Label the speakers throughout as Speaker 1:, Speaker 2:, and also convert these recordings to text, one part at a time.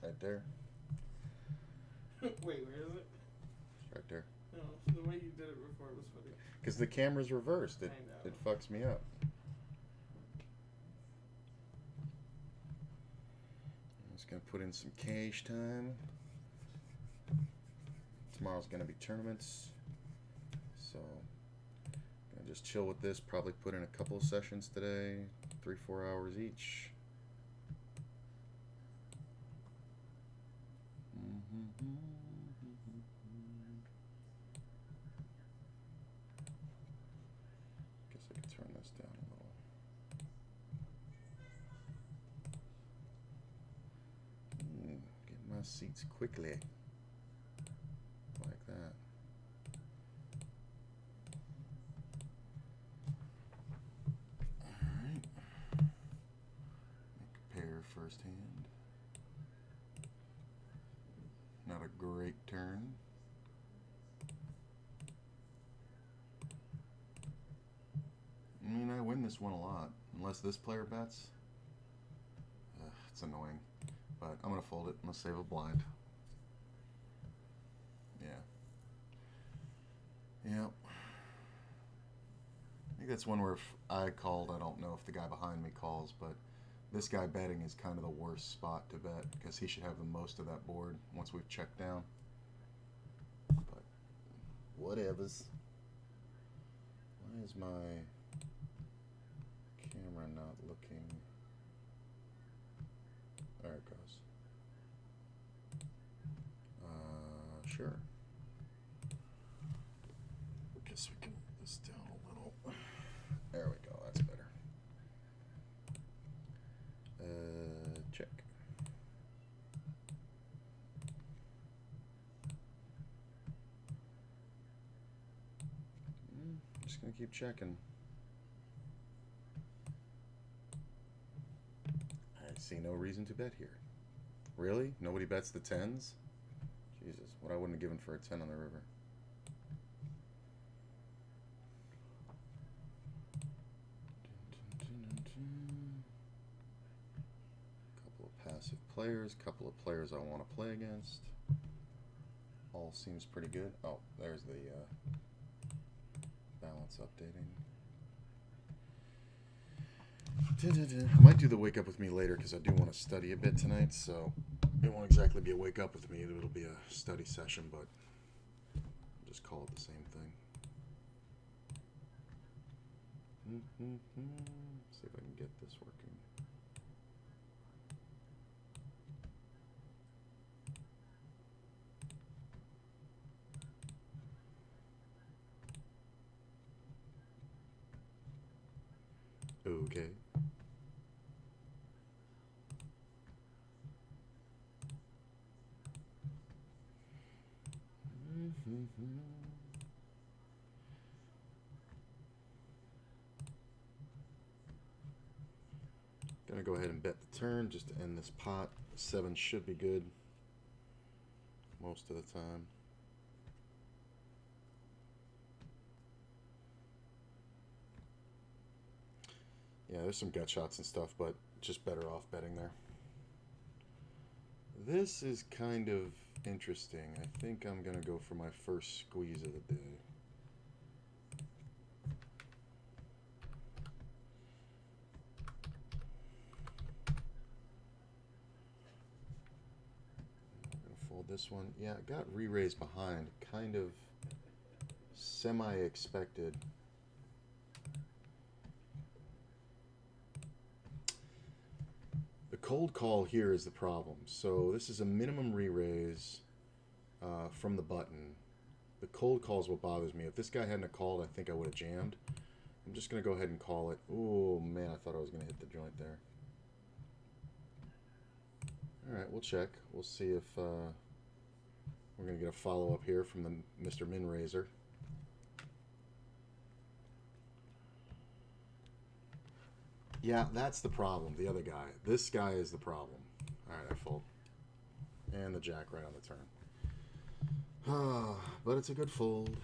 Speaker 1: Right there.
Speaker 2: Wait, where is it?
Speaker 1: It's right there.
Speaker 2: No, the way you did it before was funny.
Speaker 1: Because the camera's reversed. It
Speaker 2: I know.
Speaker 1: it fucks me up. I'm just gonna put in some cash time. Tomorrow's gonna be tournaments, so gonna just chill with this. Probably put in a couple of sessions today, 3-4 hours each. Guess I could turn this down a little. Get my seats quickly. Like that. Alright. Make a pair first hand. Not a great turn. I mean, I win this one a lot. Unless this player bets. It's annoying. But I'm going to fold it. I'm going to save a blind. Yeah. Yep. I think that's one where if I called, I don't know if the guy behind me calls, but this guy betting is kind of the worst spot to bet because he should have the most of that board once we've checked down. But whatevers. Why is my camera not looking? There it goes. Sure. Guess we can move this down a little. There we go. That's better. Check. Just gonna keep checking. I see no reason to bet here. Really? Nobody bets the tens? Jesus, what I wouldn't have given for a 10 on the river. Couple of passive players, couple of players I want to play against. All seems pretty good. Oh, there's the balance updating. I might do the wake up with me later because I do want to study a bit tonight, so it won't exactly be a wake up with me. It'll be a study session, but I'll just call it the same thing. See if I can get this working. Okay. Gonna go ahead and bet the turn just to end this pot. 7 should be good most of the time. Yeah, there's some gut shots and stuff, but just better off betting there. This is kind of interesting. I think I'm gonna go for my first squeeze of the day. Fold this one. Yeah, it got re-raised behind. Kind of semi-expected. The cold call here is the problem. So this is a minimum re-raise from the button. The cold call is what bothers me. If this guy hadn't called, I think I would have jammed. I'm just going to go ahead and call it. Oh, man, I thought I was going to hit the joint there. All right, we'll check. We'll see if we're going to get a follow-up here from the Mr. Min Raiser. Yeah, that's the problem. The other guy. This guy is the problem. All right, I fold. And the jack right on the turn. But it's a good fold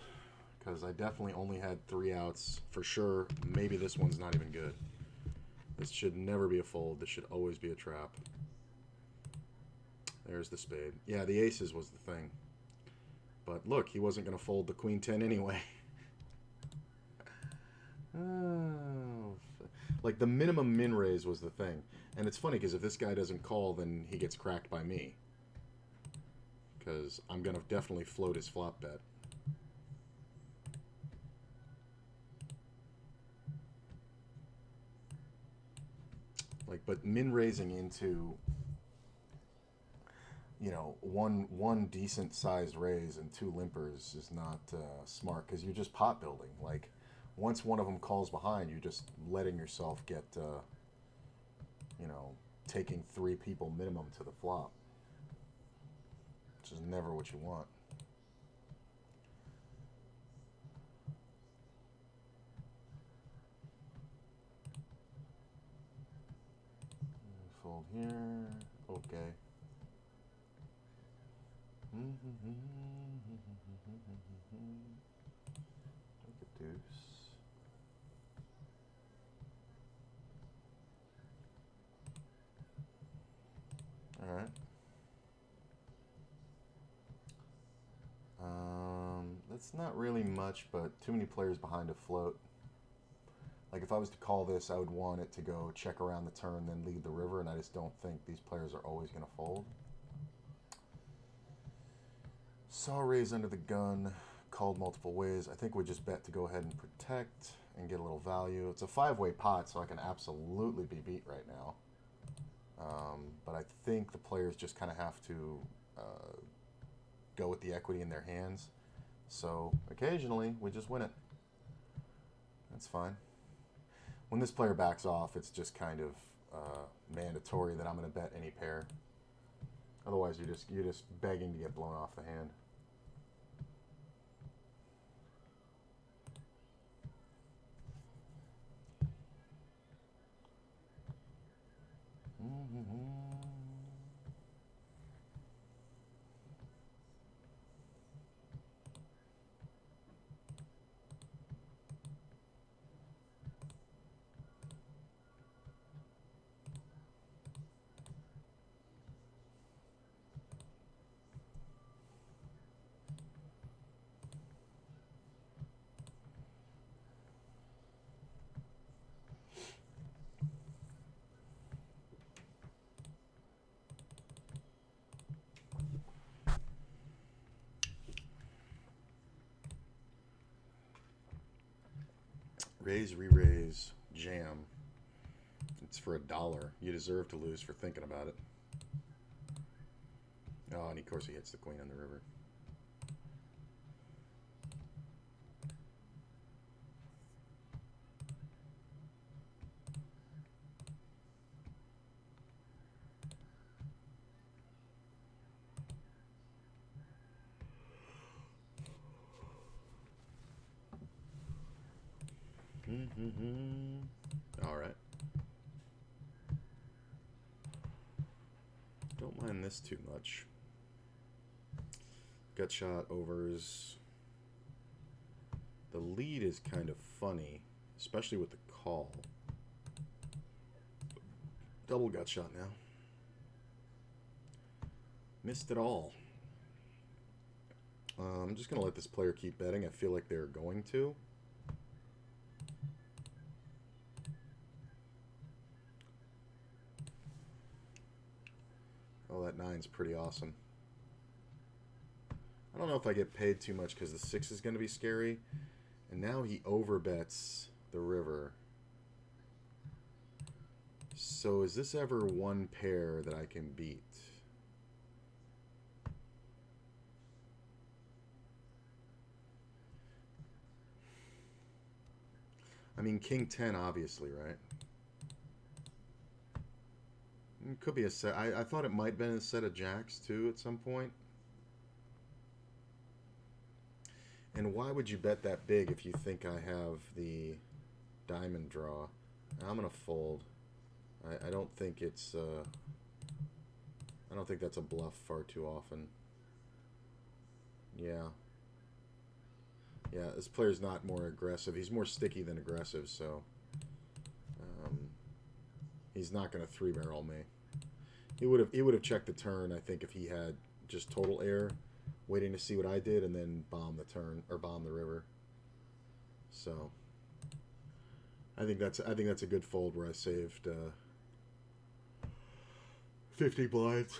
Speaker 1: because I definitely only had 3 outs for sure. Maybe this one's not even good. This should never be a fold. This should always be a trap. There's the spade. Yeah, the aces was the thing. But look, he wasn't going to fold the queen 10 anyway. Oh, like the minimum min raise was the thing. And it's funny because if this guy doesn't call, then he gets cracked by me. Because I'm going to definitely float his flop bet. Like, but min raising into, you know, one decent sized raise and two limpers is not smart because you're just pot building. Like, once one of them calls behind, you're just letting yourself get, you know, taking 3 people minimum to the flop, which is never what you want. Fold here. Okay. Take a deuce. All right. That's not really much, but too many players behind a float. Like if I was to call this, I would want it to go check around the turn, then lead the river, and I just don't think these players are always going to fold. Saw raise under the gun, called multiple ways. I think we just bet to go ahead and protect and get a little value. It's a 5-way pot, so I can absolutely be beat right now. But I think the players just kind of have to go with the equity in their hands. So occasionally we just win it. That's fine. When this player backs off, it's just kind of mandatory that I'm going to bet any pair. Otherwise, you're just begging to get blown off the hand. Raise, re-raise, jam. It's for $1. You deserve to lose for thinking about it. Oh, and of course he hits the queen on the river. All right. Don't mind this too much. Gut shot overs. The lead is kind of funny, especially with the call. Double gut shot now. Missed it all. I'm just going to let this player keep betting. I feel like they're going to. Oh, that 9's pretty awesome. I don't know if I get paid too much because the 6 is going to be scary. And now he overbets the river. So is this ever one pair that I can beat? I mean, King 10, obviously, right? It could be a set. I thought it might have been a set of jacks, too, at some point. And why would you bet that big if you think I have the diamond draw? I'm going to fold. I don't think it's... I don't think that's a bluff far too often. Yeah. Yeah, this player's not more aggressive. He's more sticky than aggressive, so... he's not going to 3-barrel me. He would have checked the turn, I think, if he had just total air, waiting to see what I did, and then bomb the turn or bomb the river. So I think that's a good fold where I saved 50 blinds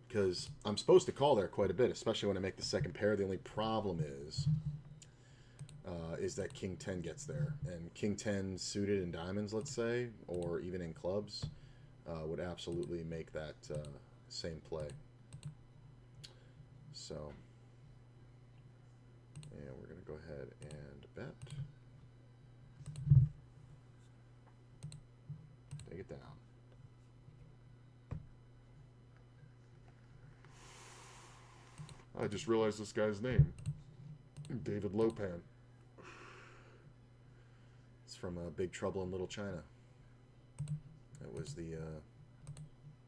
Speaker 1: because I'm supposed to call there quite a bit, especially when I make the second pair. The only problem is that King 10 gets there, and King 10 suited in diamonds, let's say, or even in clubs, would absolutely make that same play. So, and we're going to go ahead and bet. Take it down. I just realized this guy's name. David Lopan. It's from Big Trouble in Little China. It was the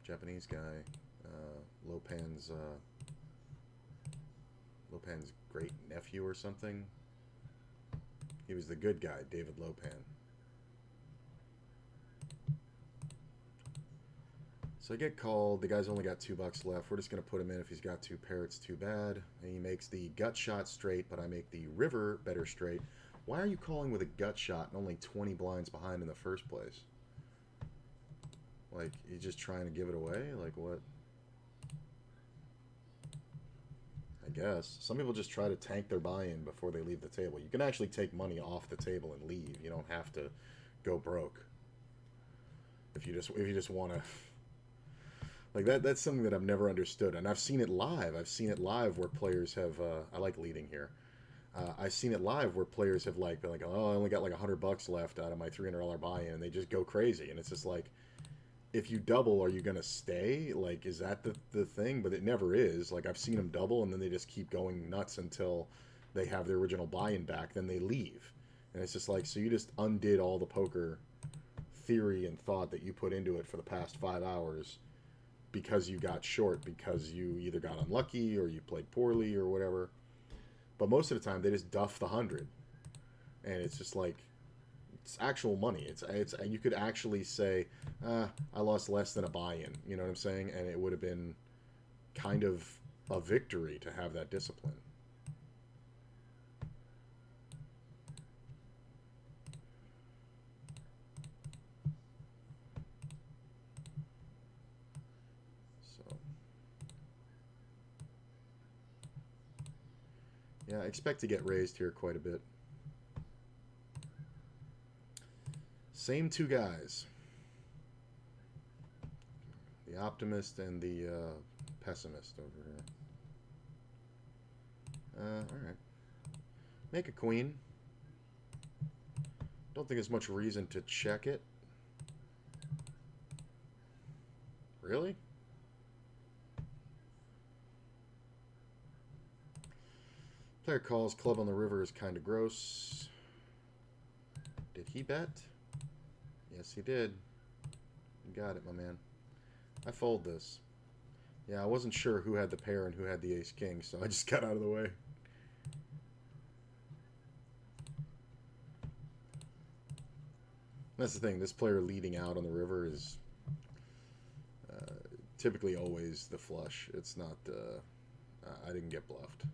Speaker 1: Japanese guy, Lopan's great nephew or something. He was the good guy, David Lopan. So I get called. The guy's only got $2 left. We're just going to put him in. If he's got two pair, it's too bad. And he makes the gut shot straight, but I make the river better straight. Why are you calling with a gut shot and only 20 blinds behind in the first place? Like, you're just trying to give it away? Like, what? I guess. Some people just try to tank their buy-in before they leave the table. You can actually take money off the table and leave. You don't have to go broke. If you just want to... Like, that's something that I've never understood. And I've seen it live. I've seen it live where players have... I like leading here. I've seen it live where players have, like, been like, oh, I only got like $100 left out of my $300 buy-in. And they just go crazy. And it's just like, if you double, are you going to stay? Like, is that the thing? But it never is. Like, I've seen them double, and then they just keep going nuts until they have their original buy-in back. Then they leave. And it's just like, so you just undid all the poker theory and thought that you put into it for the past 5 hours because you got short, because you either got unlucky or you played poorly or whatever. But most of the time, they just duff the 100. And it's just like, it's actual money. It's you could actually say, I lost less than a buy-in. You know what I'm saying? And it would have been kind of a victory to have that discipline. So, yeah, I expect to get raised here quite a bit. Same two guys. The optimist and the pessimist over here. Alright. Make a queen. Don't think there's much reason to check it. Really? Player calls, club on the river is kind of gross. Did he bet? Yes, he did. You got it, my man. I fold this. Yeah, I wasn't sure who had the pair and who had the ace-king, so I just got out of the way. That's the thing. This player leading out on the river is typically always the flush. It's not... I didn't get bluffed.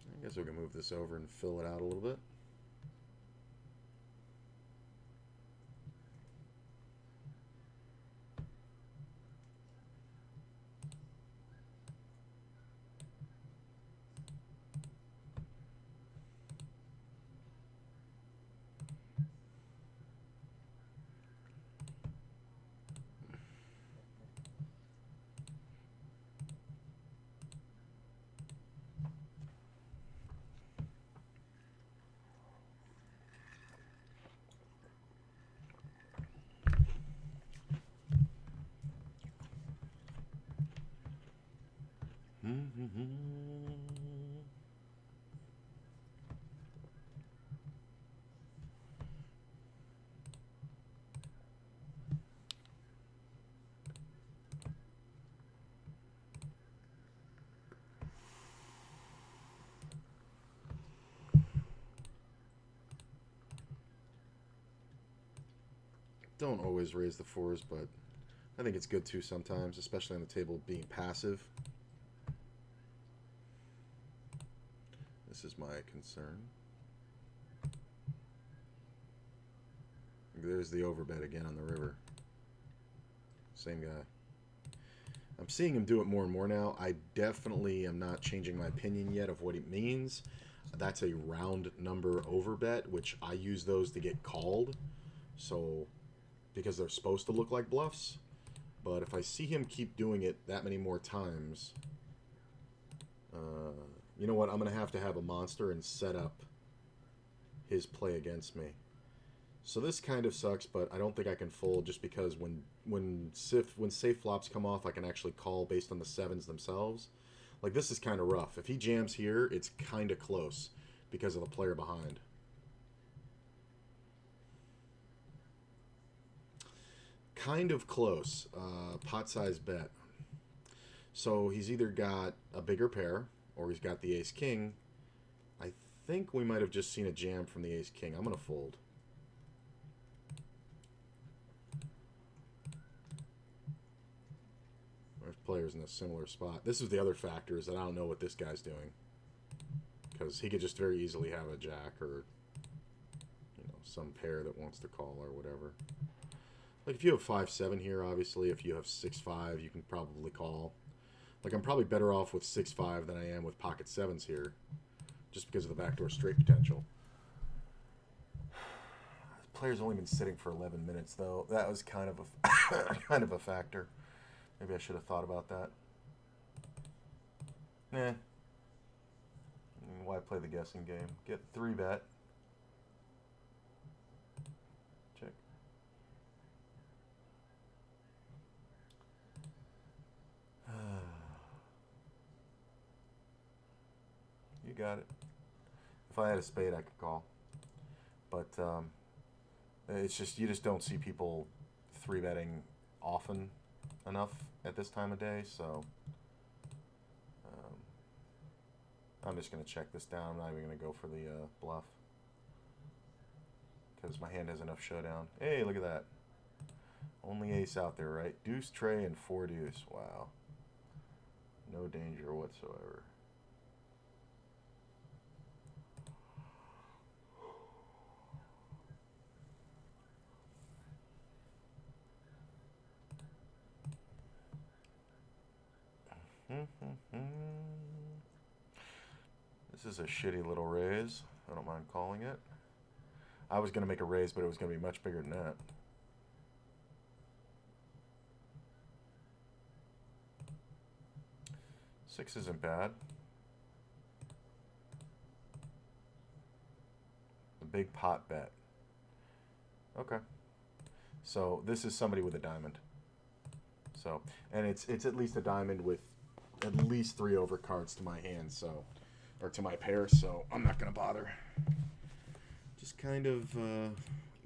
Speaker 1: I guess we can move this over and fill it out a little bit. don't always raise the fours, but I think it's good to sometimes, especially on the table being passive. This is my concern. There's the overbet again on the river. Same guy. I'm seeing him do it more and more now. I definitely am not changing my opinion yet of what it means. That's a round number overbet, which I use those to get called. So, because they're supposed to look like bluffs. But if I see him keep doing it that many more times, you know what? I'm going to have a monster and set up his play against me. So this kind of sucks, but I don't think I can fold just because when safe flops come off, I can actually call based on the sevens themselves. Like, this is kind of rough. If he jams here, it's kind of close because of the player behind. Kind of close. Pot size bet. So he's either got a bigger pair or he's got the ace-king. I think we might have just seen a jam from the ace-king. I'm going to fold. There's players in a similar spot. This is the other factor, is that I don't know what this guy's doing. Because he could just very easily have a jack or, you know, some pair that wants to call or whatever. Like, if you have 5-7 here, obviously, if you have 6-5, you can probably call. Like, I'm probably better off with 6-5 than I am with pocket sevens here, just because of the backdoor straight potential. The player's only been sitting for 11 minutes, though. That was kind of a kind of a factor. Maybe I should have thought about that. Why play the guessing game? Get 3-bet. Check. You got it. If I had a spade, I could call. But it's just, you just don't see people 3-betting often enough at this time of day, so I'm just going to check this down. I'm not even going to go for the bluff because my hand has enough showdown. Hey, look at that. Only ace out there, right? Deuce, tray, and 4 deuce. Wow. No danger whatsoever. This is a shitty little raise. I don't mind calling it. I was going to make a raise, but it was going to be much bigger than that. Six isn't bad. The big pot bet. Okay. So this is somebody with a diamond. So, and it's at least a diamond with at least 3 overcards to my hand, so, or to my pair, so I'm not going to bother. Just kind of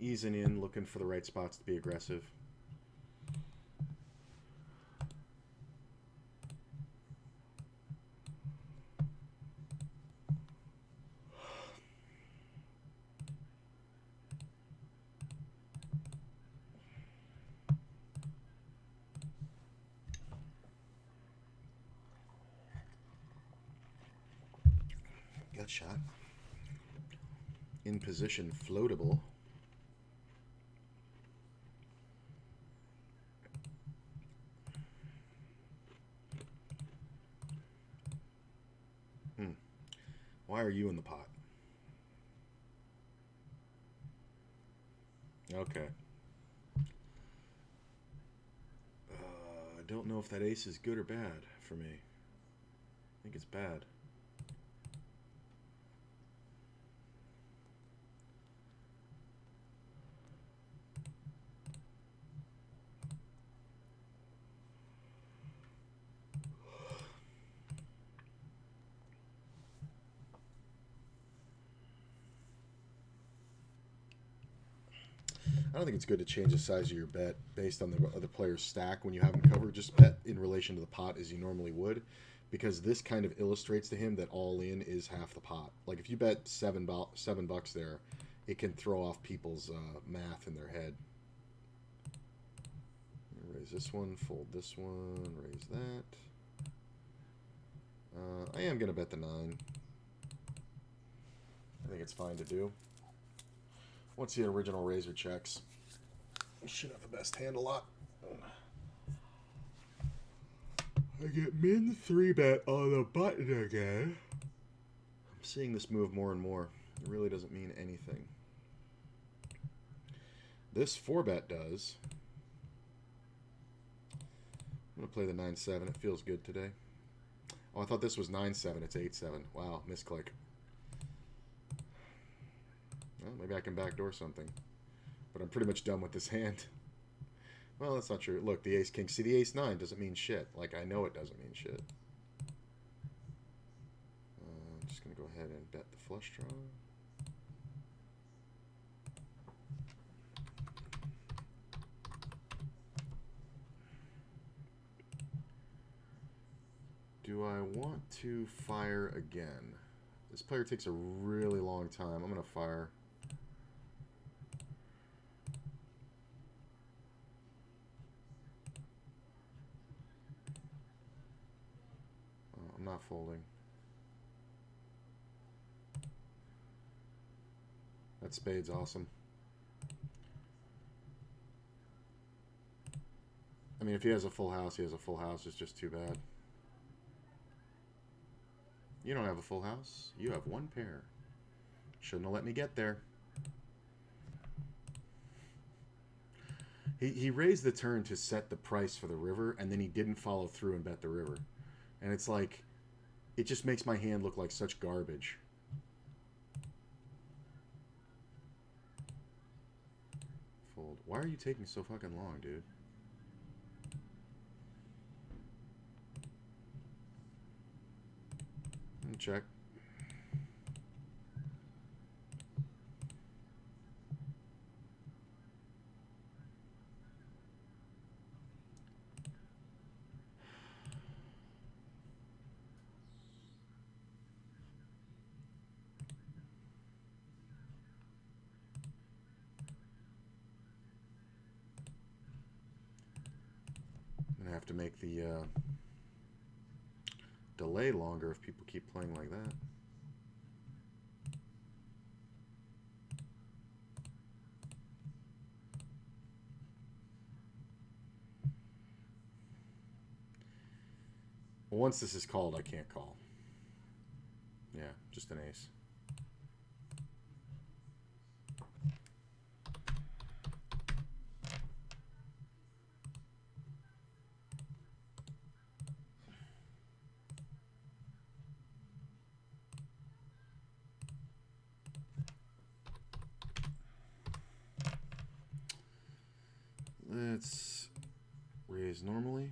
Speaker 1: easing in, looking for the right spots to be aggressive. Gut shot. In position, floatable. Why are you in the pot? Okay. I don't know if that ace is good or bad for me. I think it's bad. I don't think it's good to change the size of your bet based on the other player's stack when you have him covered. Just bet in relation to the pot as you normally would, because this kind of illustrates to him that all in is half the pot. Like, if you bet $7 there, it can throw off people's math in their head. Raise this one, fold this one, raise that. I am going to bet the 9. I think it's fine to do. Once the original razor checks, we should have the best hand a lot. I get min 3-bet on the button again. I'm seeing this move more and more. It really doesn't mean anything. This 4-bet does. I'm going to play the 9-7. It feels good today. Oh, I thought this was 9-7. It's 8-7. Wow, misclick. Well, maybe I can backdoor something. But I'm pretty much done with this hand. Well, that's not true. Look, the ace-king. See, the ace-9 doesn't mean shit. Like, I know it doesn't mean shit. I'm just going to go ahead and bet the flush draw. Do I want to fire again? This player takes a really long time. I'm going to fire. Oh, I'm not folding. That spade's awesome. I mean, if he has a full house, he has a full house. It's just too bad. You don't have a full house. You have one pair. Shouldn't have let me get there. He raised the turn to set the price for the river, and then he didn't follow through and bet the river. And it's like, it just makes my hand look like such garbage. Fold. Why are you taking so fucking long, dude? Check. I'm gonna have to make the delay longer if people keep playing like that. Well, once this is called, I can't call. Yeah, just an ace. Let's raise normally.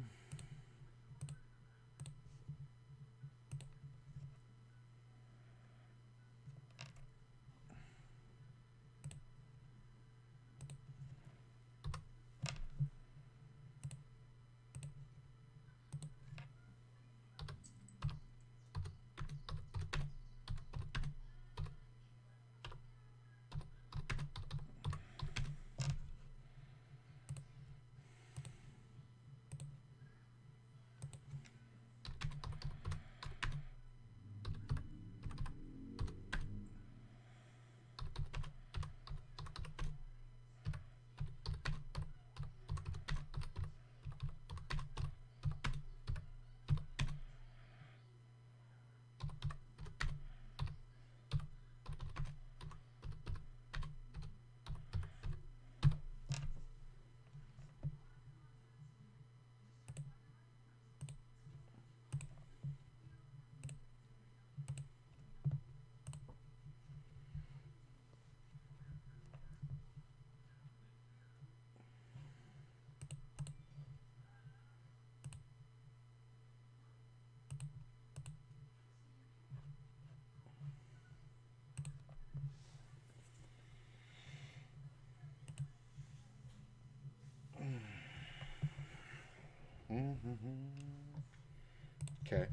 Speaker 1: Okay.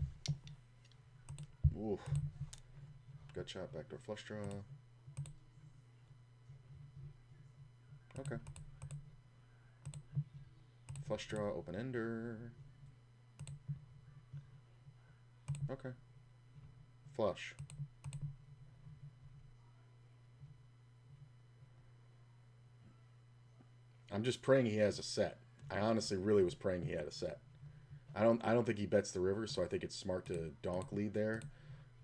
Speaker 1: Oof. Gut shot, backdoor flush draw. Okay. Flush draw, open ender. Okay. Flush. I'm just praying he has a set. I honestly really was praying he had a set. I don't think he bets the river, so I think it's smart to donk lead there.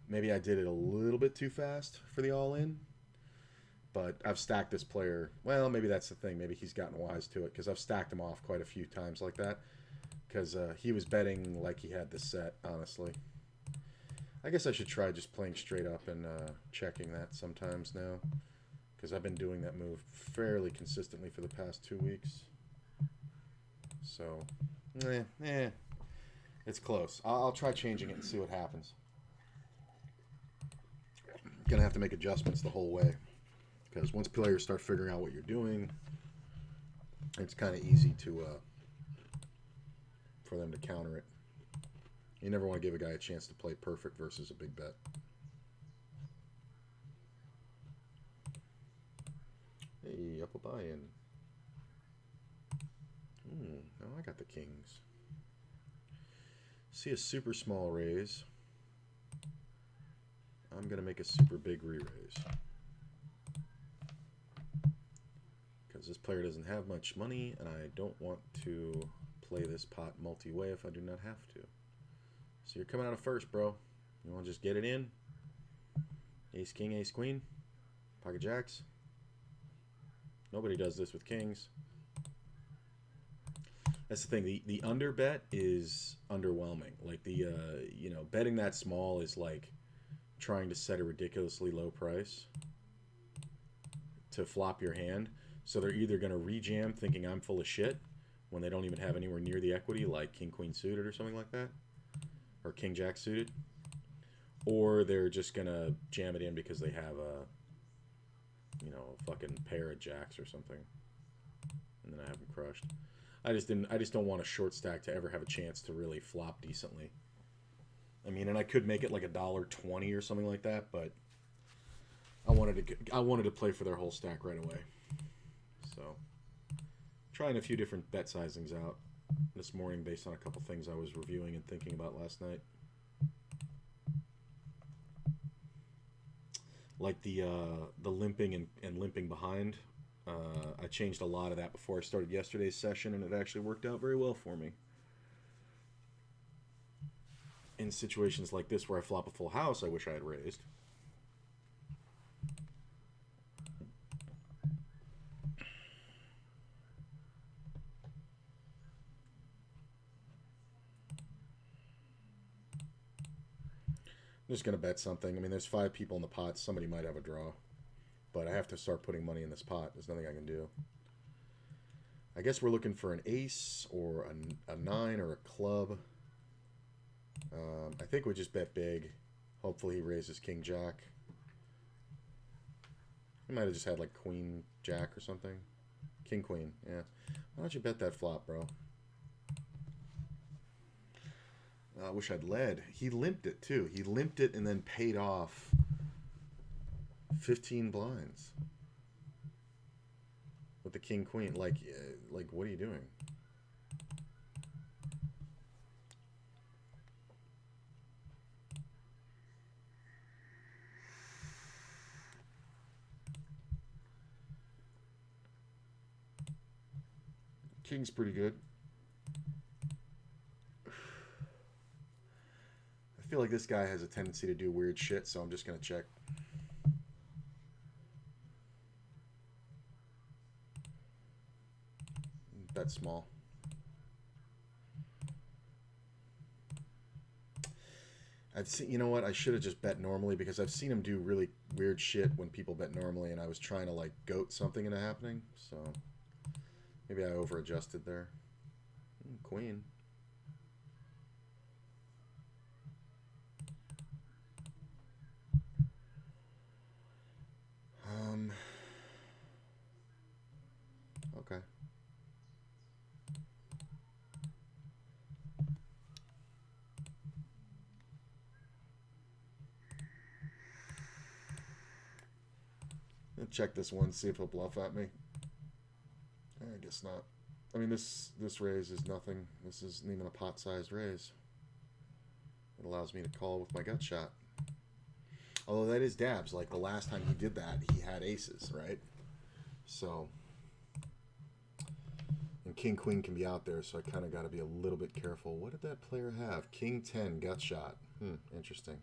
Speaker 1: Maybe I did it a little bit too fast for the all-in, but I've stacked this player. Well, maybe that's the thing. Maybe he's gotten wise to it because I've stacked him off quite a few times like that because he was betting like he had the set, honestly. I guess I should try just playing straight up and checking that sometimes now because I've been doing that move fairly consistently for the past 2 weeks. So, it's close. I'll try changing it and see what happens. Gonna have to make adjustments the whole way because once players start figuring out what you're doing, it's kind of easy to for them to counter it. You never want to give a guy a chance to play perfect versus a big bet. Hey, up a buy-in. Now I got the kings. See a super small raise. I'm going to make a super big re-raise. Because this player doesn't have much money, and I don't want to play this pot multi-way if I do not have to. So you're coming out of first, bro. You want to just get it in? Ace, king, ace, queen. Pocket jacks. Nobody does this with kings. That's the thing. The under bet is underwhelming. Like the betting that small is like trying to set a ridiculously low price to flop your hand. So they're either going to rejam thinking I'm full of shit when they don't even have anywhere near the equity, like king queen suited or something like that, or king jack suited, or they're just going to jam it in because they have a fucking pair of jacks or something, and then I have them crushed. I just don't want a short stack to ever have a chance to really flop decently. I mean, and I could make it like $1.20 or something like that, but I wanted to play for their whole stack right away. So, trying a few different bet sizings out this morning based on a couple things I was reviewing and thinking about last night. Like the limping and limping behind. I changed a lot of that before I started yesterday's session, and it actually worked out very well for me. In situations like this where I flop a full house, I wish I had raised. I'm just going to bet something. I mean, there's 5 people in the pot. Somebody might have a draw. But I have to start putting money in this pot. There's nothing I can do. I guess we're looking for an ace or a 9 or a club. I think we just bet big. Hopefully he raises king jack. He might have just had like queen jack or something. King queen, yeah. Why don't you bet that flop, bro? I wish I'd led. He limped it too. He limped it and then paid off 15 blinds with the king queen. Like what are you doing? King's pretty good. I feel like this guy has a tendency to do weird shit, so I'm just gonna check. Bet small. I've seen, you know what? I should have just bet normally because I've seen him do really weird shit when people bet normally, and I was trying to like goat something into happening. So maybe I over adjusted there. Queen. Okay. Check this one, see if he'll bluff at me. I guess not. I mean, this raise is nothing. This isn't even a pot-sized raise. It allows me to call with my gut shot. Although that is dabs. Like the last time he did that, he had aces, right? So, and king queen can be out there, so I kind of got to be a little bit careful. What did that player have? King 10 gut shot. Interesting.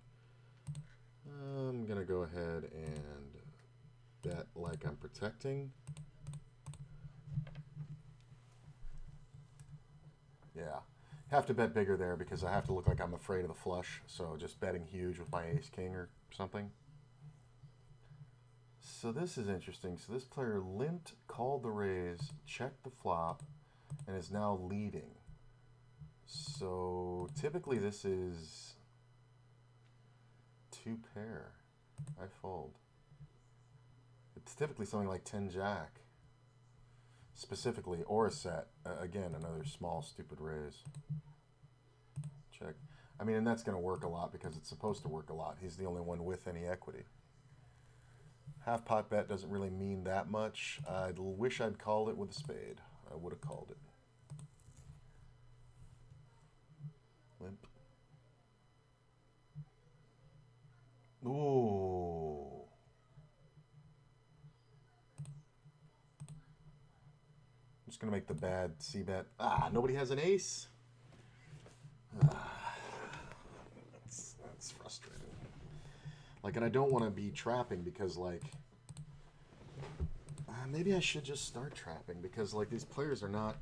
Speaker 1: I'm gonna go ahead and bet like I'm protecting. Yeah, have to bet bigger there because I have to look like I'm afraid of the flush. So just betting huge with my ace king or something. So this is interesting. So this player limped, called the raise, checked the flop, and is now leading. So typically this is 2 pair. I fold. It's typically something like 10 jack. Specifically, or a set. Again, another small stupid raise. Check. I mean, and that's going to work a lot because it's supposed to work a lot. He's the only one with any equity. Half pot bet doesn't really mean that much. I wish I'd called it with a spade. I would have called it. Limp. Ooh. I'm just going to make the bad C bet. Nobody has an ace. That's frustrating. Like, and I don't want to be trapping because, like, maybe I should just start trapping because, like, these players are not,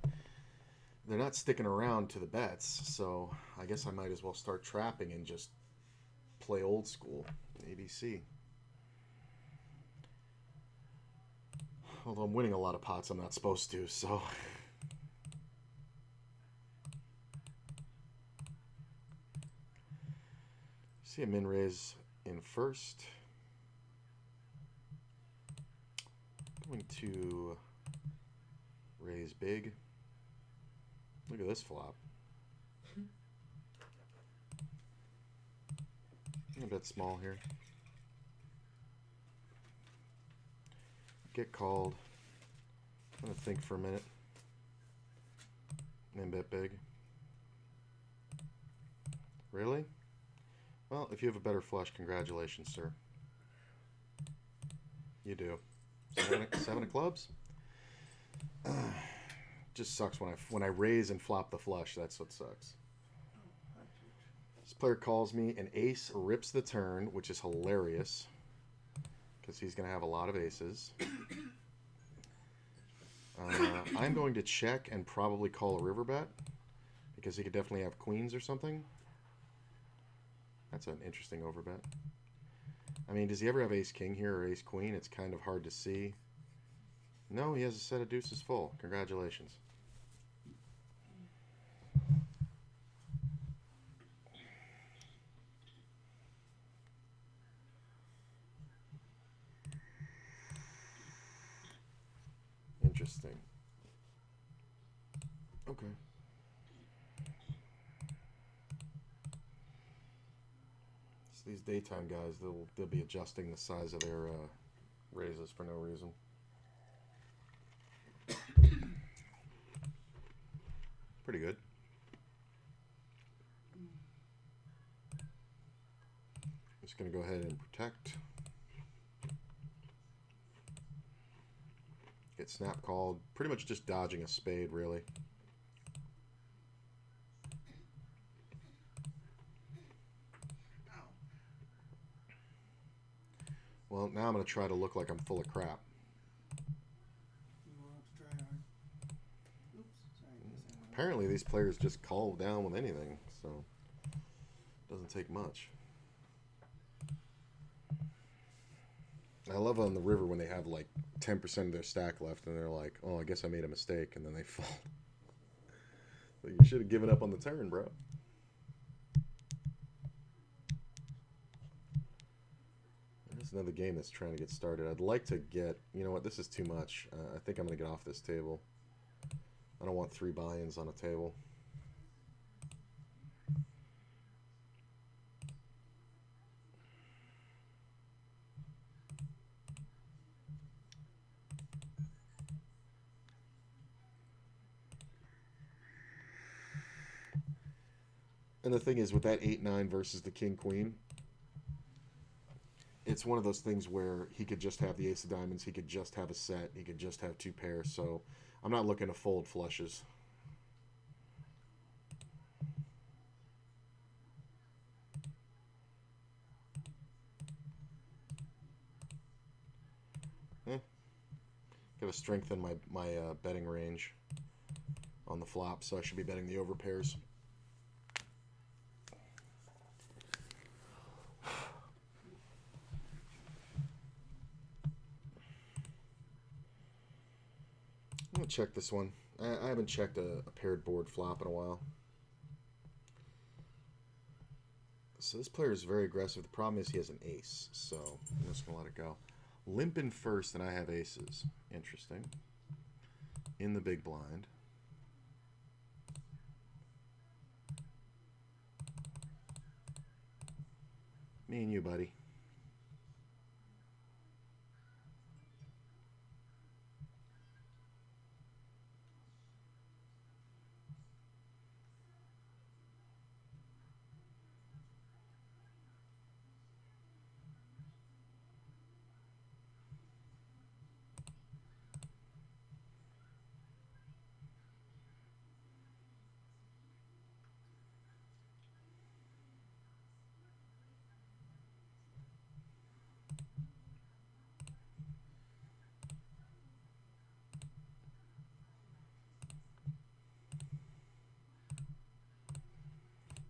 Speaker 1: they're not sticking around to the bets. So I guess I might as well start trapping and just play old school ABC. Although I'm winning a lot of pots I'm not supposed to, so. See a min raise in first. Going to raise big. Look at this flop. A bit small here. Get called. I'm gonna think for a minute. And bet big. Really? Well, if you have a better flush, congratulations, sir. You do. Seven of clubs? Just sucks when I raise and flop the flush. That's what sucks. This player calls me. An ace rips the turn, which is hilarious because he's going to have a lot of aces. I'm going to check and probably call a river bet because he could definitely have queens or something. That's an interesting overbet. I mean, does he ever have ace-king here or ace-queen? It's kind of hard to see. No, he has a set of deuces full. Congratulations. Interesting. Okay. So these daytime guys, they'll be adjusting the size of their raises for no reason. Pretty good. Just gonna go ahead and protect. Get snap called. Pretty much just dodging a spade, really. Well, now I'm going to try to look like I'm full of crap. Apparently these players just call down with anything, so it doesn't take much. I love on the river when they have like 10% of their stack left and they're like, oh, I guess I made a mistake, and then they fold. But you should have given up on the turn, bro. There's another game that's trying to get started. I'd like to get, you know what, this is too much. I think I'm going to get off this table. I don't want 3 buy-ins on a table. And the thing is, with that 8-9 versus the king queen, it's one of those things where he could just have the ace of diamonds, he could just have a set, he could just have two pairs. So I'm not looking to fold flushes. Gotta strengthen my betting range on the flop, so I should be betting the over pairs. I'm gonna check this one. I haven't checked a paired board flop in a while. So this player is very aggressive. The problem is he has an ace, so I'm just gonna let it go. Limping first, and I have aces. Interesting. In the big blind. Me and you, buddy.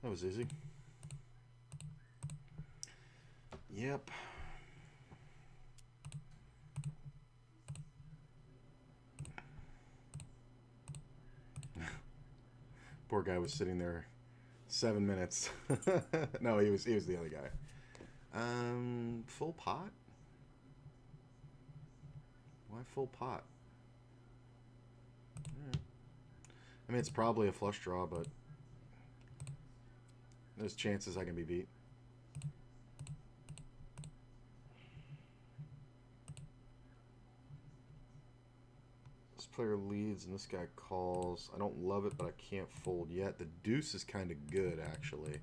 Speaker 1: That was easy. Yep. Poor guy was sitting there 7 minutes. No, he was the other guy. Full pot? Why full pot? Right. I mean, it's probably a flush draw, but there's chances I can be beat. This player leads and this guy calls. I don't love it, but I can't fold yet. The deuce is kind of good, actually.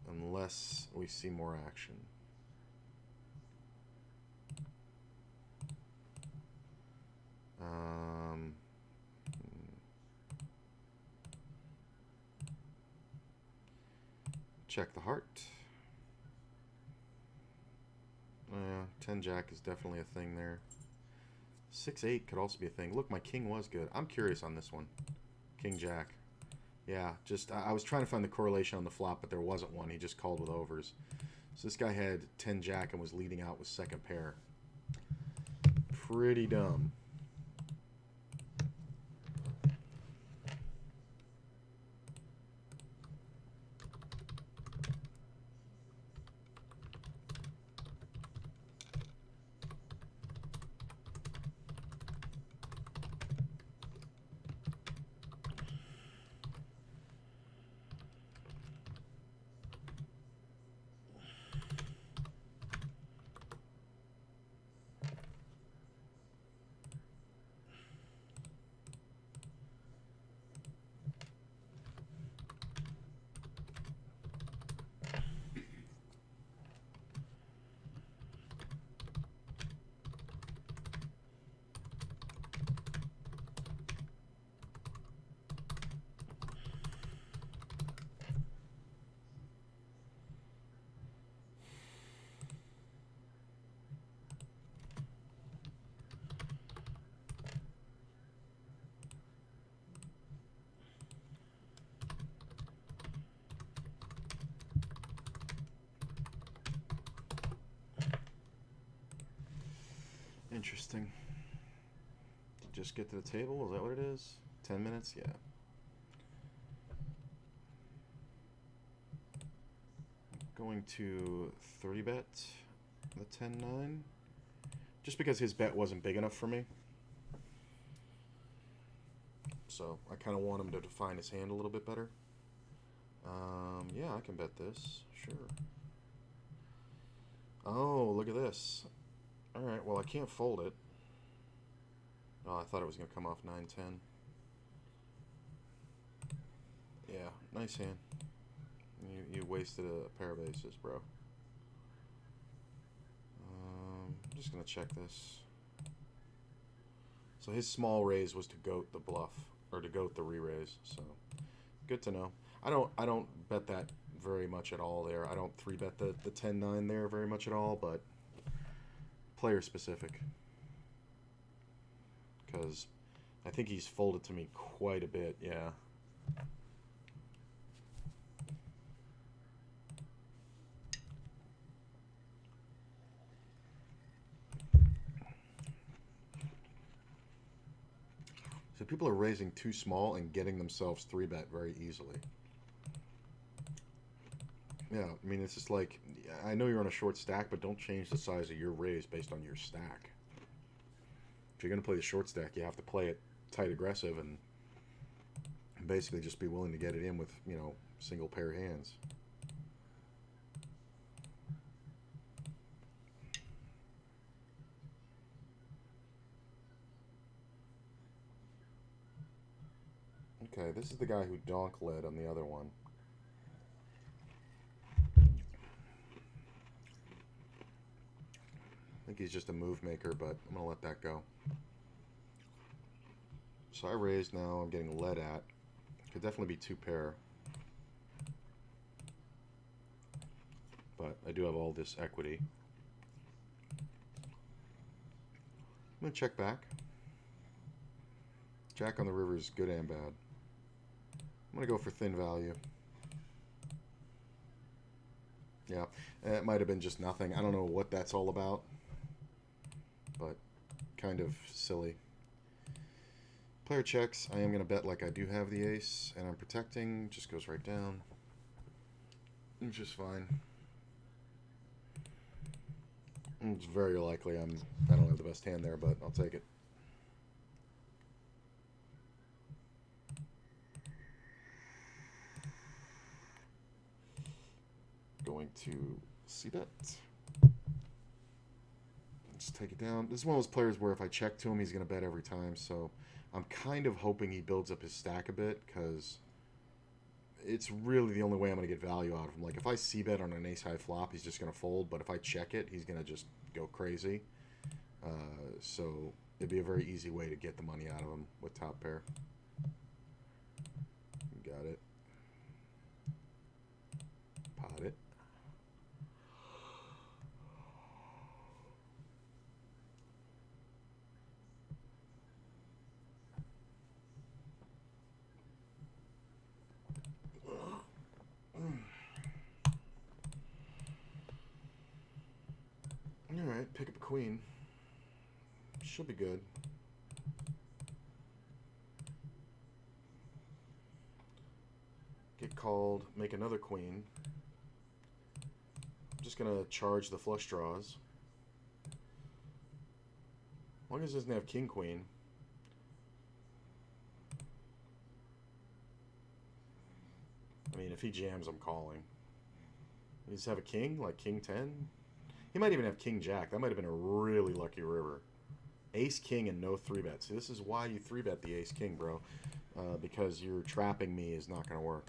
Speaker 1: Unless we see more action. Check the heart. Yeah, 10 jack is definitely a thing there. 6-8 could also be a thing. Look, my king was good. I'm curious on this one. King jack. Yeah, just I was trying to find the correlation on the flop, but there wasn't one. He just called with overs. So this guy had 10 jack and was leading out with second pair. Pretty dumb. Interesting. Just get to the table? Is that what it is? 10 minutes? Yeah. Going to 30 bet the 10-9. Just because his bet wasn't big enough for me. So I kind of want him to define his hand a little bit better. Yeah, I can bet this. Sure. Oh, look at this. Alright, well, I can't fold it. Oh, I thought it was going to come off 9-10. Yeah, nice hand. You wasted a pair of aces, bro. I'm just gonna check this. So his small raise was to goat the bluff, or to goat the re-raise. So good to know. I don't bet that very much at all there. I don't 3-bet the 10-9 there very much at all, but player specific. Because I think he's folded to me quite a bit, yeah. So people are raising too small and getting themselves 3-bet very easily. Yeah, I mean, it's just like, I know you're on a short stack, but don't change the size of your raise based on your stack. If you're going to play the short stack, you have to play it tight aggressive and basically just be willing to get it in with, single pair hands. Okay, this is the guy who donk led on the other one. I think he's just a move maker, but I'm going to let that go. So I raised now, I'm getting led at. Could definitely be 2-pair. But I do have all this equity. I'm going to check back. Jack on the river is good and bad. I'm going to go for thin value. Yeah, it might have been just nothing. I don't know what that's all about, but kind of silly. Player checks. I am going to bet like I do have the ace, and I'm protecting. Just goes right down. It's just fine. It's very likely I don't have the best hand there, but I'll take it. Going to c-bet. Just take it down. This is one of those players where if I check to him, he's going to bet every time. So I'm kind of hoping he builds up his stack a bit, because it's really the only way I'm going to get value out of him. Like, if I c-bet on an ace-high flop, he's just going to fold. But if I check it, he's going to just go crazy. So it'd be a very easy way to get the money out of him with top pair. Got it. Pot it. Alright, pick up a queen. Should be good. Get called, make another queen. I'm just going to charge the flush draws. As long as it doesn't have king queen. I mean, if he jams, I'm calling. Does he have a king, like king 10? He might even have king jack. That might have been a really lucky river. Ace king and no 3-bet. See, this is why you 3-bet the ace king, bro. Because your trapping me is not going to work.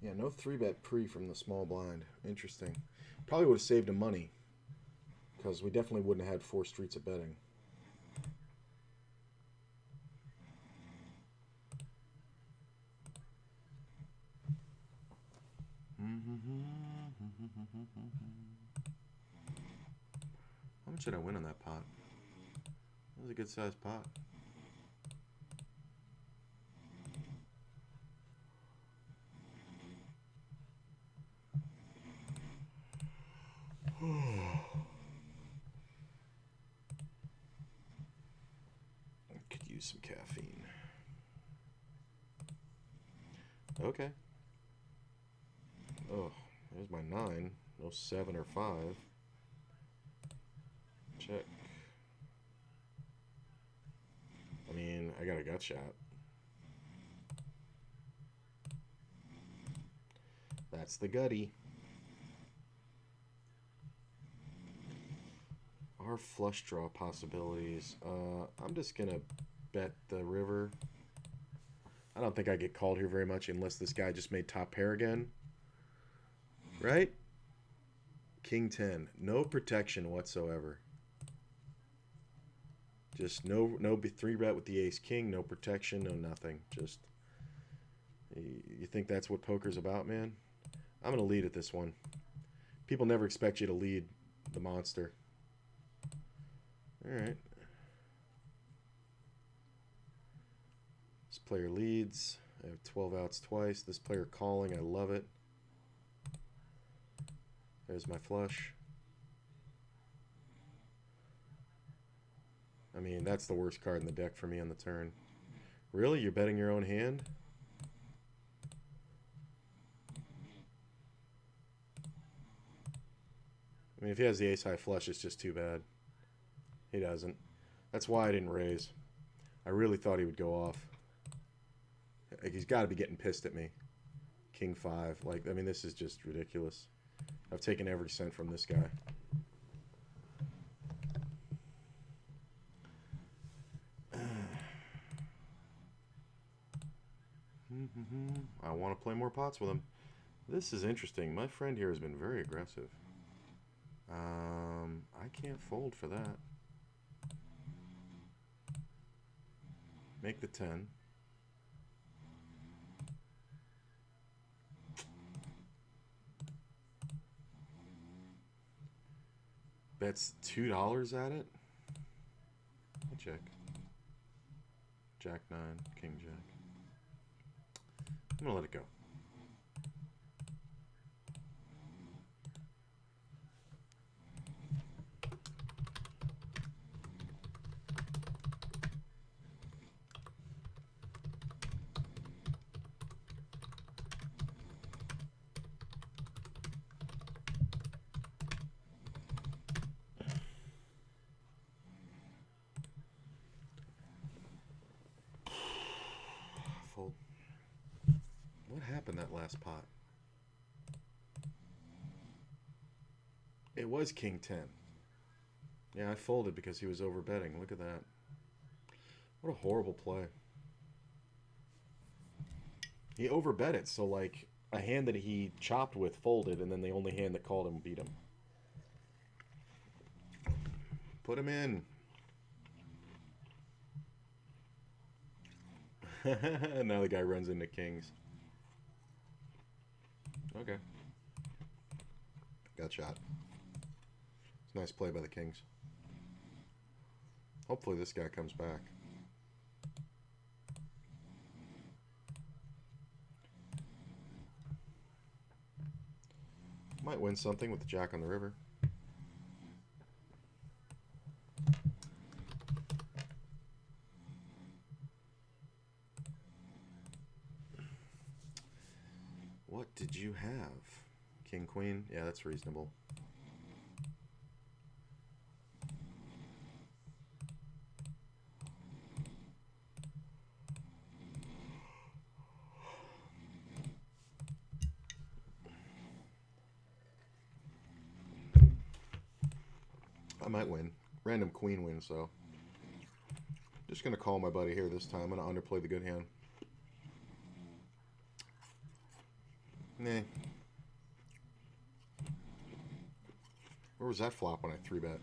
Speaker 1: Yeah, no 3-bet pre from the small blind. Interesting. Probably would have saved him money, because we definitely wouldn't have had 4 streets of betting. How much did I win on that pot? That was a good sized pot. Could use some caffeine. Okay. Oh, there's my 9. No 7 or 5. Check. I mean, I got a gut shot. That's the gutty. Our flush draw possibilities. I'm just gonna bet the river. I don't think I get called here very much unless this guy just made top pair again. Right? King 10. No protection whatsoever. Just no 3-bet with the ace king, no protection, no nothing. Just, you think that's what poker's about, man? I'm going to lead at this one. People never expect you to lead the monster. All right. This player leads. I have 12 outs twice. This player calling. I love it. There's my flush. I mean, that's the worst card in the deck for me on the turn. Really? You're betting your own hand? I mean, if he has the ace-high flush, it's just too bad. He doesn't. That's why I didn't raise. I really thought he would go off. Like, he's got to be getting pissed at me. King 5. Like, I mean, this is just ridiculous. I've taken every cent from this guy. I want to play more pots with him. This is interesting. My friend here has been very aggressive. I can't fold for that. Make the 10. Bets $2 at it. I'll check. Jack 9, King Jack. I'm gonna let it go. Fold. What happened that last pot? It was King 10. Yeah, I folded because he was over betting. Look at that. What a horrible play. He overbet it, so like a hand that he chopped with folded, and then the only hand that called him beat him. Put him in. Now the guy runs into kings. Okay. Got shot. It's a nice play by the kings. Hopefully this guy comes back. Might win something with the jack on the river. What did you have? King, queen? Yeah, that's reasonable. I might win. Random queen wins, so. Just going to call my buddy here this time. I'm going to underplay the good hand. Nah. Where was that flop when I 3-bet?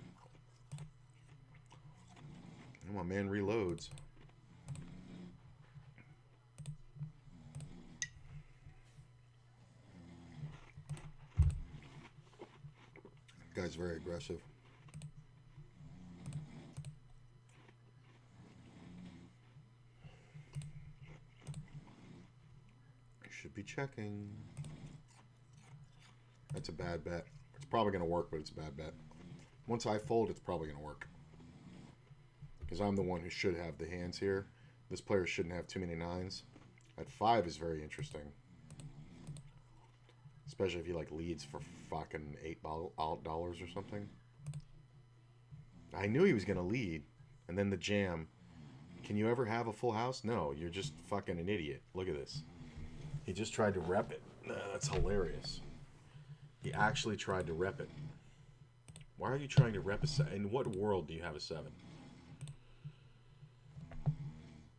Speaker 1: Oh, my man reloads. guy's very aggressive. Should be checking. That's a bad bet. It's probably going to work, but it's a bad bet. Once I fold, it's probably going to work. Because I'm the one who should have the hands here. This player shouldn't have too many nines. At 5 is very interesting. Especially if he like leads for fucking $8 or something. I knew he was going to lead. And then the jam. Can you ever have a full house? No, you're just fucking an idiot. Look at this. He just tried to rep it. That's hilarious. He actually tried to rep it. Why are you trying to rep a 7? In what world do you have a 7?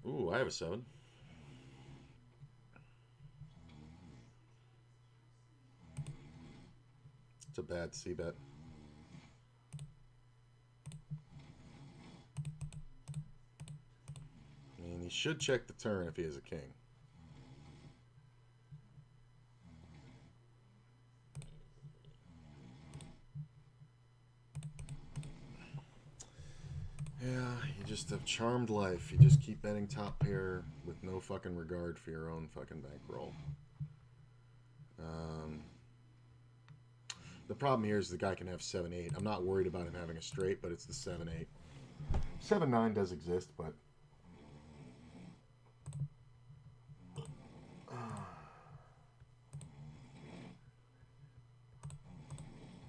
Speaker 1: Ooh, I have a 7. It's a bad C-bet. I mean, he should check the turn if he has a king. Yeah, you just have charmed life. You just keep betting top pair with no fucking regard for your own fucking bankroll. The problem here is the guy can have 7-8. I'm not worried about him having a straight, but it's the 7-8. 7-9 does exist, but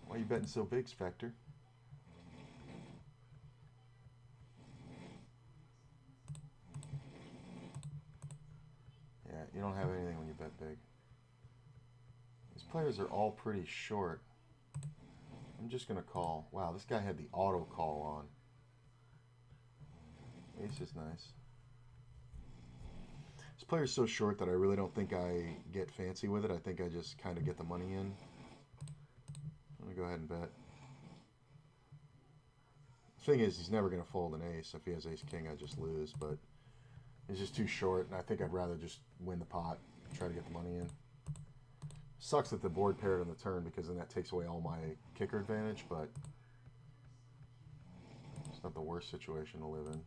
Speaker 1: why are you betting so big, Spectre? Yeah, you don't have anything when you bet big. These players are all pretty short. I'm just going to call. Wow, this guy had the auto call on. Ace is nice. This player's so short that I really don't think I get fancy with it. I think I just kind of get the money in. I'm going to go ahead and bet. The thing is, he's never going to fold an ace. If he has ace-king, I just lose. But he's just too short, and I think I'd rather just win the pot and try to get the money in. Sucks that the board paired on the turn, because then that takes away all my kicker advantage, but it's not the worst situation to live in.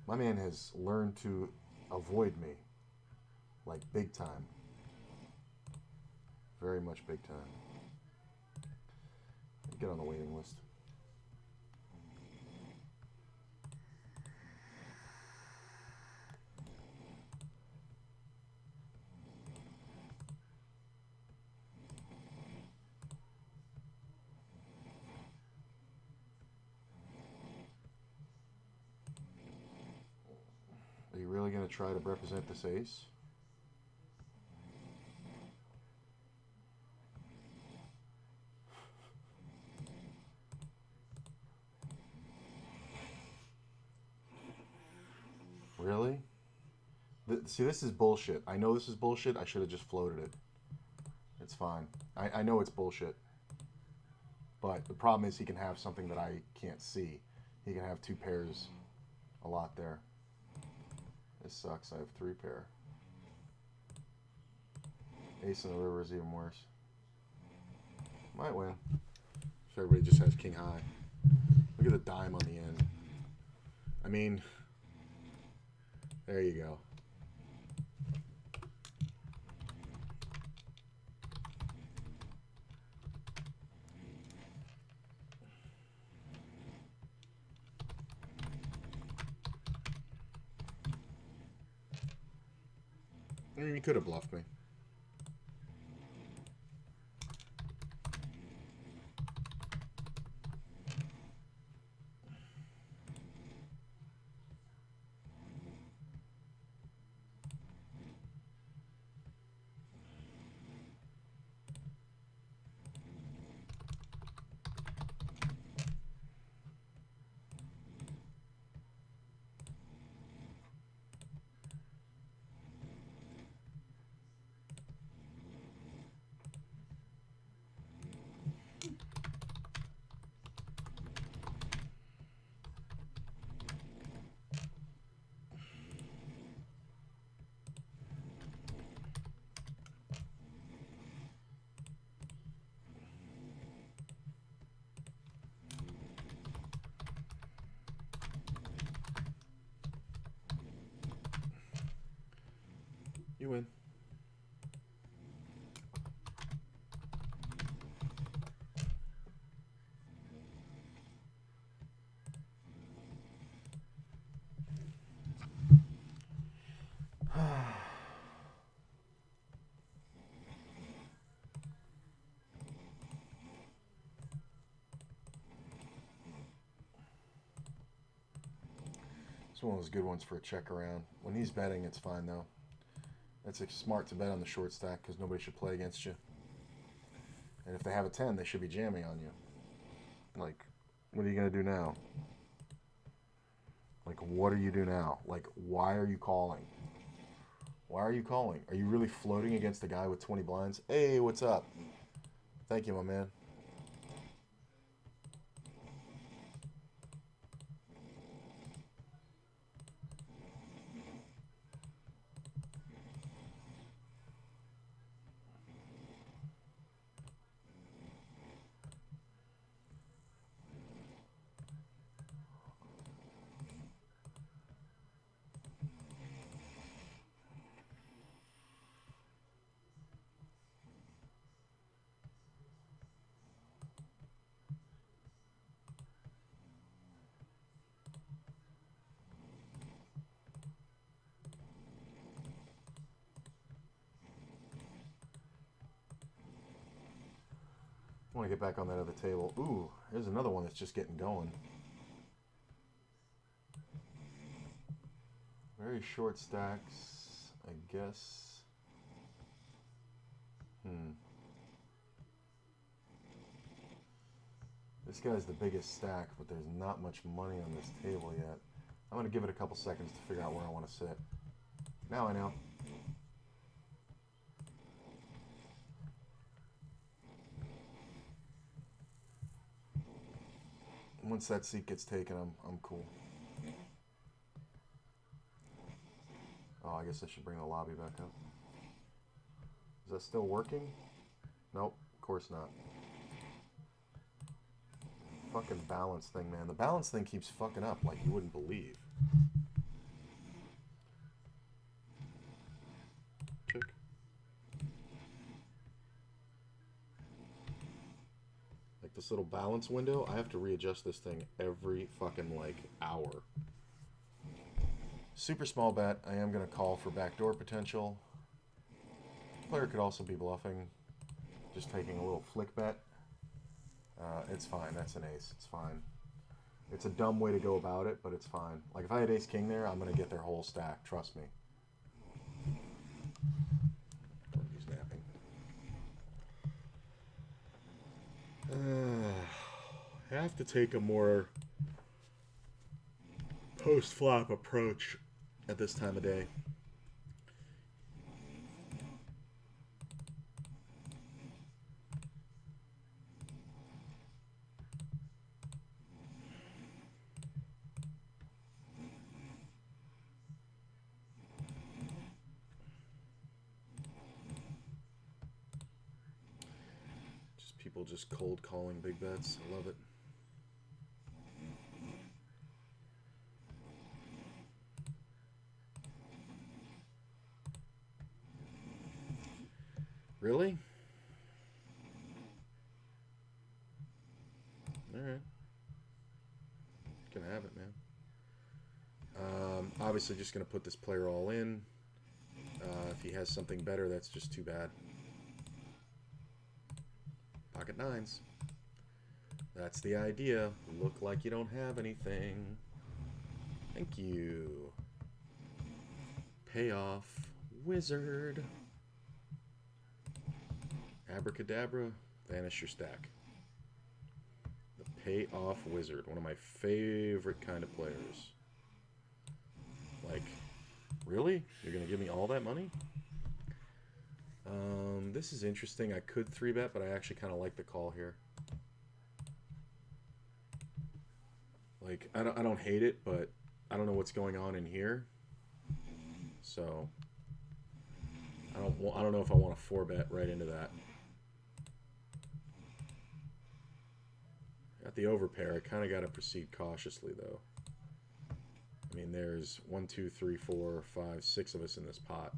Speaker 1: My man has learned to avoid me, like big time. Very much big time. Get on the waiting list. Are you really going to try to represent this ace? Really? See, this is bullshit. I know this is bullshit. I should have just floated it. It's fine. I know it's bullshit. But the problem is he can have something that I can't see. He can have 2 pairs a lot there. This sucks. I have 3 pair. Ace in the river is even worse. Might win. If everybody just has king high. Look at the dime on the end. I mean, there you go. I mean, you could have bluffed me. You win. It's one of those good ones for a check around. When he's betting, it's fine though. It's smart to bet on the short stack because nobody should play against you. And if they have a 10, they should be jamming on you. Like, what are you going to do now? Like, what do you do now? Like, why are you calling? Why are you calling? Are you really floating against a guy with 20 blinds? Hey, what's up? Thank you, my man. I want to get back on that other table. Ooh, there's another one that's just getting going. Very short stacks, I guess. This guy's the biggest stack, but there's not much money on this table yet. I'm going to give it a couple seconds to figure out where I want to sit. Now I know. Once that seat gets taken, I'm cool. Oh, I guess I should bring the lobby back up. Is that still working? Nope, of course not. Fucking balance thing, man. The balance thing keeps fucking up like you wouldn't believe. Check. Like this little balance window, I have to readjust this thing every fucking like hour. Super small bet. I am going to call for backdoor potential. Player could also be bluffing. Just taking a little flick bet. It's fine. That's an ace. It's fine. It's a dumb way to go about it, but it's fine. Like if I had ace king there, I'm going to get their whole stack. Trust me. He's napping. I have to take a more post-flop approach at this time of day. People just cold calling big bets. I love it. Really? Alright. Can have it, man. Obviously just going to put this player all in. If he has something better, that's just too bad. Pocket nines. That's the idea. Look like you don't have anything. Thank you. Payoff wizard. Abracadabra. Vanish your stack. The payoff wizard. One of my favorite kind of players. Like, really? You're going to give me all that money? This is interesting. I could 3-bet, but I actually kind of like the call here. Like, I don't hate it, but I don't know what's going on in here. So, I don't know if I want to 4-bet right into that. At the overpair, I kind of got to proceed cautiously, though. I mean, there's 1, 2, 3, 4, 5, 6 of us in this pot.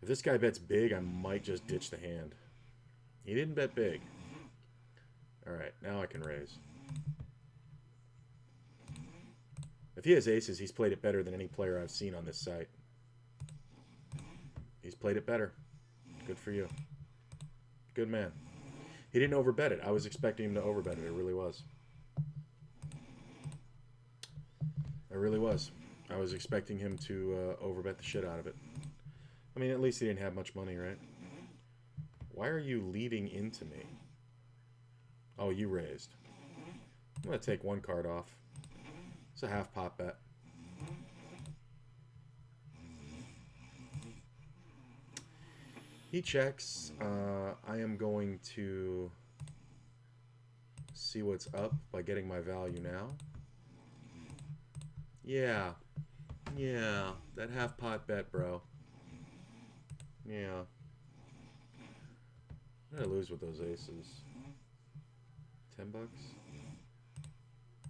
Speaker 1: If this guy bets big, I might just ditch the hand. He didn't bet big. Alright, now I can raise. If he has aces, he's played it better than any player I've seen on this site. He's played it better. Good for you. Good man. He didn't overbet it. I was expecting him to overbet it. It really was. I really was. I was expecting him to overbet the shit out of it. I mean, at least he didn't have much money, right? Why are you leading into me? Oh, you raised. I'm going to take one card off. It's a half pot bet. He checks. I am going to see what's up by getting my value now. Yeah. Yeah. That half pot bet, bro. Yeah. What did I lose with those aces? $10?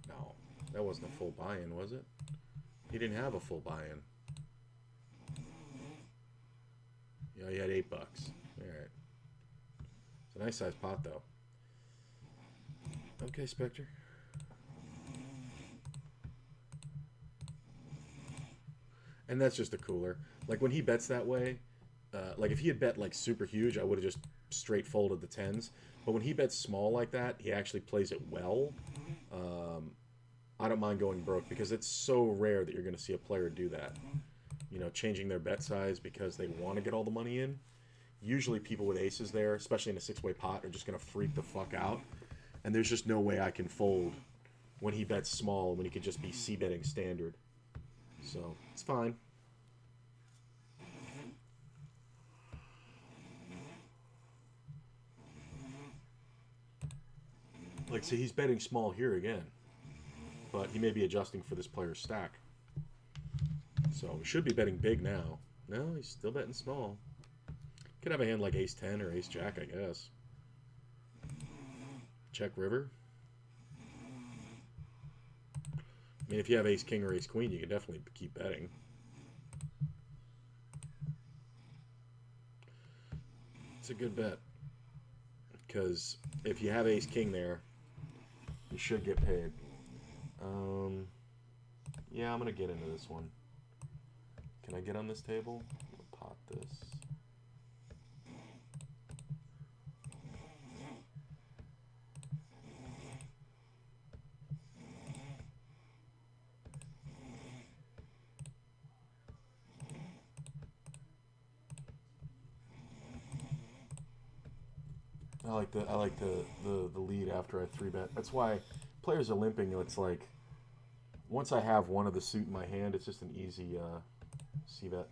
Speaker 1: No. That wasn't a full buy-in, was it? He didn't have a full buy-in. Yeah, he had $8. Alright. It's a nice sized pot, though. Okay, Spectre. And that's just a cooler. Like, when he bets that way, like, if he had bet, like, super huge, I would have just straight folded the tens. But when he bets small like that, he actually plays it well. I don't mind going broke because it's so rare that you're going to see a player do that. You know, changing their bet size because they want to get all the money in. Usually people with aces there, especially in a six-way pot, are just going to freak the fuck out. And there's just no way I can fold when he bets small when he could just be c-betting standard. So, it's fine. Like, see, he's betting small here again. But he may be adjusting for this player's stack. So, he should be betting big now. No, he's still betting small. Could have a hand like ace-10 or ace-jack, I guess. Check river. I mean, if you have ace-king or ace-queen, you can definitely keep betting. It's a good bet. Because if you have ace-king there, you should get paid. Yeah, I'm going to get into this one. Can I get on this table? I'm going to pot this. I like the lead after I 3-bet. That's why players are limping. It's like once I have one of the suit in my hand, it's just an easy c-bet.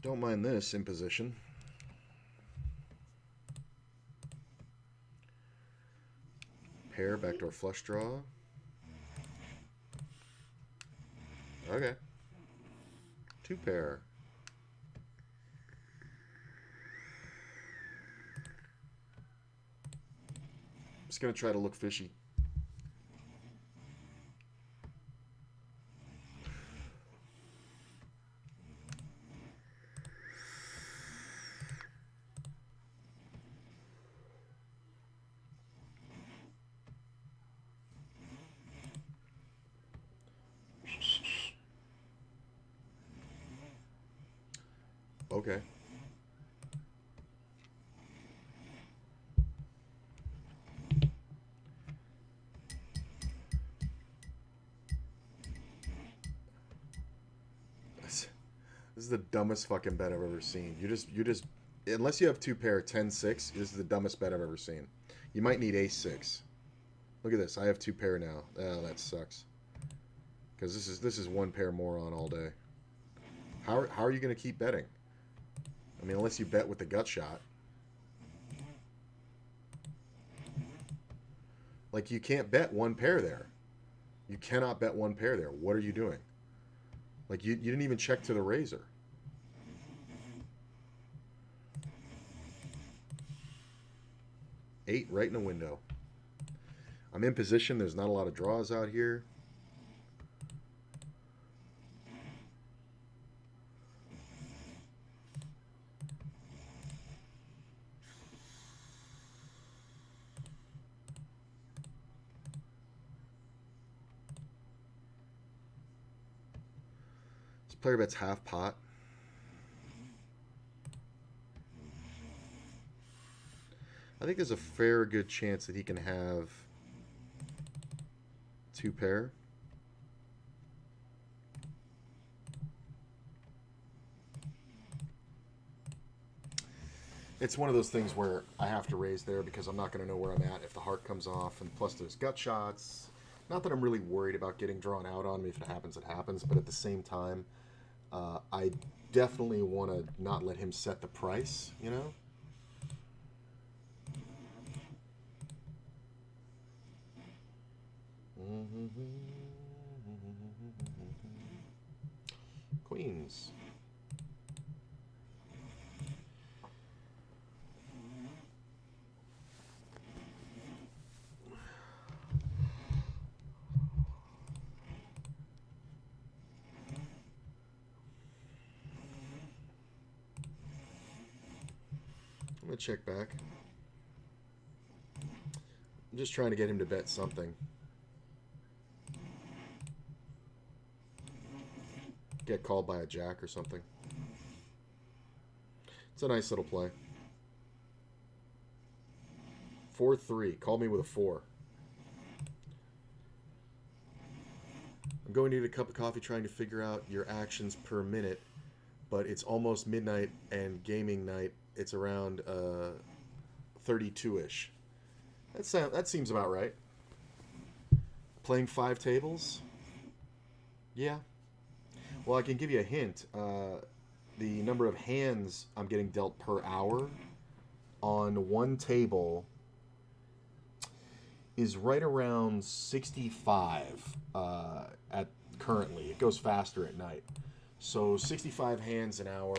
Speaker 1: Don't mind this imposition. Pair, backdoor flush draw. Okay. 2 pair. Just gonna try to look fishy. Okay. This is the dumbest fucking bet I've ever seen. You just unless you have 2 pair 10-6, this is the dumbest bet I've ever seen. You might need ace-6. Look at this. I have 2 pair now. Oh, that sucks. Because this is 1 pair moron all day. How are you going to keep betting? I mean, unless you bet with the gut shot. Like, you can't bet one pair there. You cannot bet one pair there. What are you doing? Like, you didn't even check to the razor. Eight right in the window. I'm in position. There's not a lot of draws out here. This player bets half pot. I think there's a fair good chance that he can have two pair. It's one of those things where I have to raise there because I'm not going to know where I'm at if the heart comes off, and plus there's gut shots. Not that I'm really worried about getting drawn out on me. If it happens, it happens. But at the same time, I definitely want to not let him set the price, you know? Queens. I'm going to check back. I'm just trying to get him to bet something. Get called by a jack or something. It's a nice little play. 4-3. Call me with a 4. I'm going to need a cup of coffee trying to figure out your actions per minute, but it's almost midnight and gaming night. It's around 32-ish. That seems about right. Playing 5 tables? Yeah. Well, I can give you a hint. The number of hands I'm getting dealt per hour on one table is right around 65 at currently. It goes faster at night. So 65 hands an hour.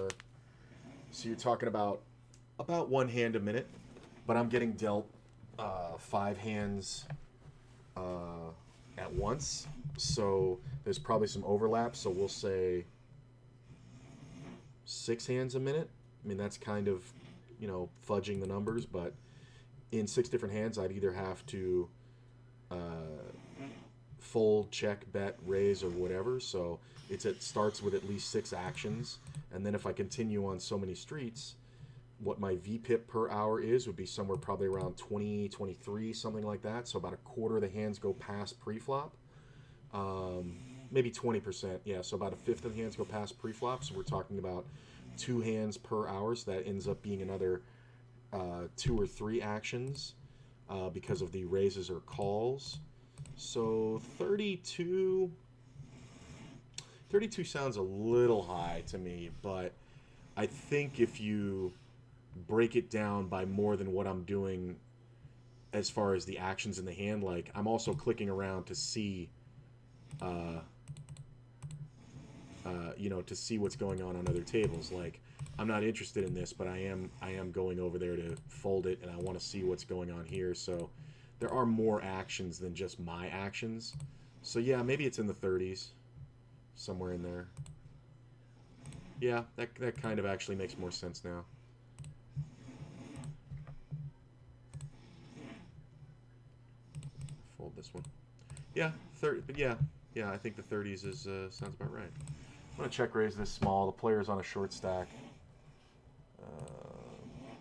Speaker 1: So you're talking about one hand a minute, but I'm getting dealt 5 hands at once. So there's probably some overlap. So we'll say 6 hands a minute. I mean, that's kind of, fudging the numbers, but in 6 different hands, I'd either have to fold, check, bet, raise, or whatever. So it starts with at least 6 actions. And then if I continue on so many streets, what my VPIP per hour would be somewhere probably around 20, 23, something like that. So about a quarter of the hands go past pre-flop. Maybe 20%. Yeah, so about a fifth of the hands go past pre-flop. So we're talking about 2 hands per hour. So that ends up being another 2 or 3 actions because of the raises or calls. So 32 sounds a little high to me, but I think if you break it down by more than what I'm doing as far as the actions in the hand, like I'm also clicking around to see to see what's going on other tables. Like, I'm not interested in this, but I am going over there to fold it, and I want to see what's going on here. So there are more actions than just my actions. So yeah, maybe it's in the 30s, somewhere in there. Yeah, that kind of actually makes more sense now. Fold this one. Yeah, I think the 30s is sounds about right. I'm gonna check raise this small. The player's on a short stack.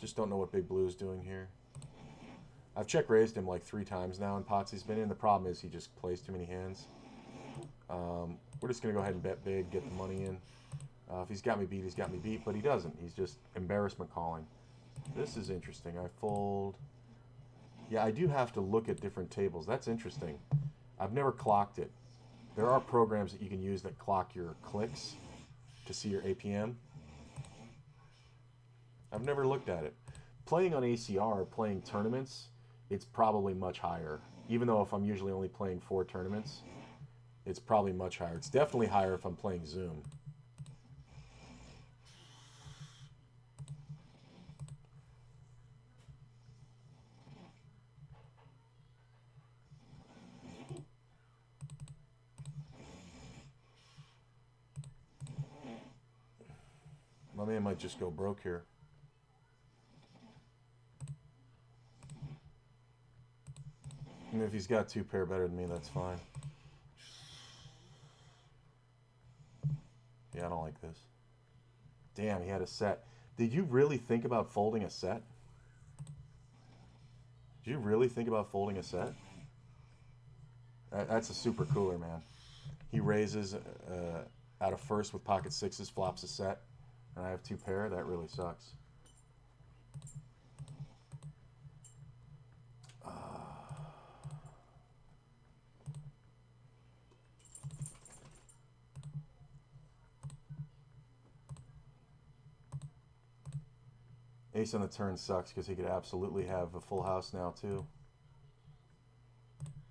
Speaker 1: Just don't know what Big Blue is doing here. I've check raised him like 3 times now in pots he's been in. The problem is he just plays too many hands. We're just gonna go ahead and bet big, get the money in. If he's got me beat, he's got me beat, but he doesn't. He's just embarrassment calling. This is interesting. I fold. Yeah, I do have to look at different tables. That's interesting. I've never clocked it. There are programs that you can use that clock your clicks to see your APM. I've never looked at it. Playing on ACR, playing tournaments, it's probably much higher. Even though if I'm usually only playing 4 tournaments, it's probably much higher. It's definitely higher if I'm playing Zoom. My man might just go broke here. And if he's got 2 pair better than me, that's fine. Yeah, I don't like this. Damn, he had a set. Did you really think about folding a set? Did you really think about folding a set? That's a super cooler, man. He raises out of first with pocket 6s, flops a set, and I have 2 pair. That really sucks. Ace on the turn sucks because he could absolutely have a full house now too.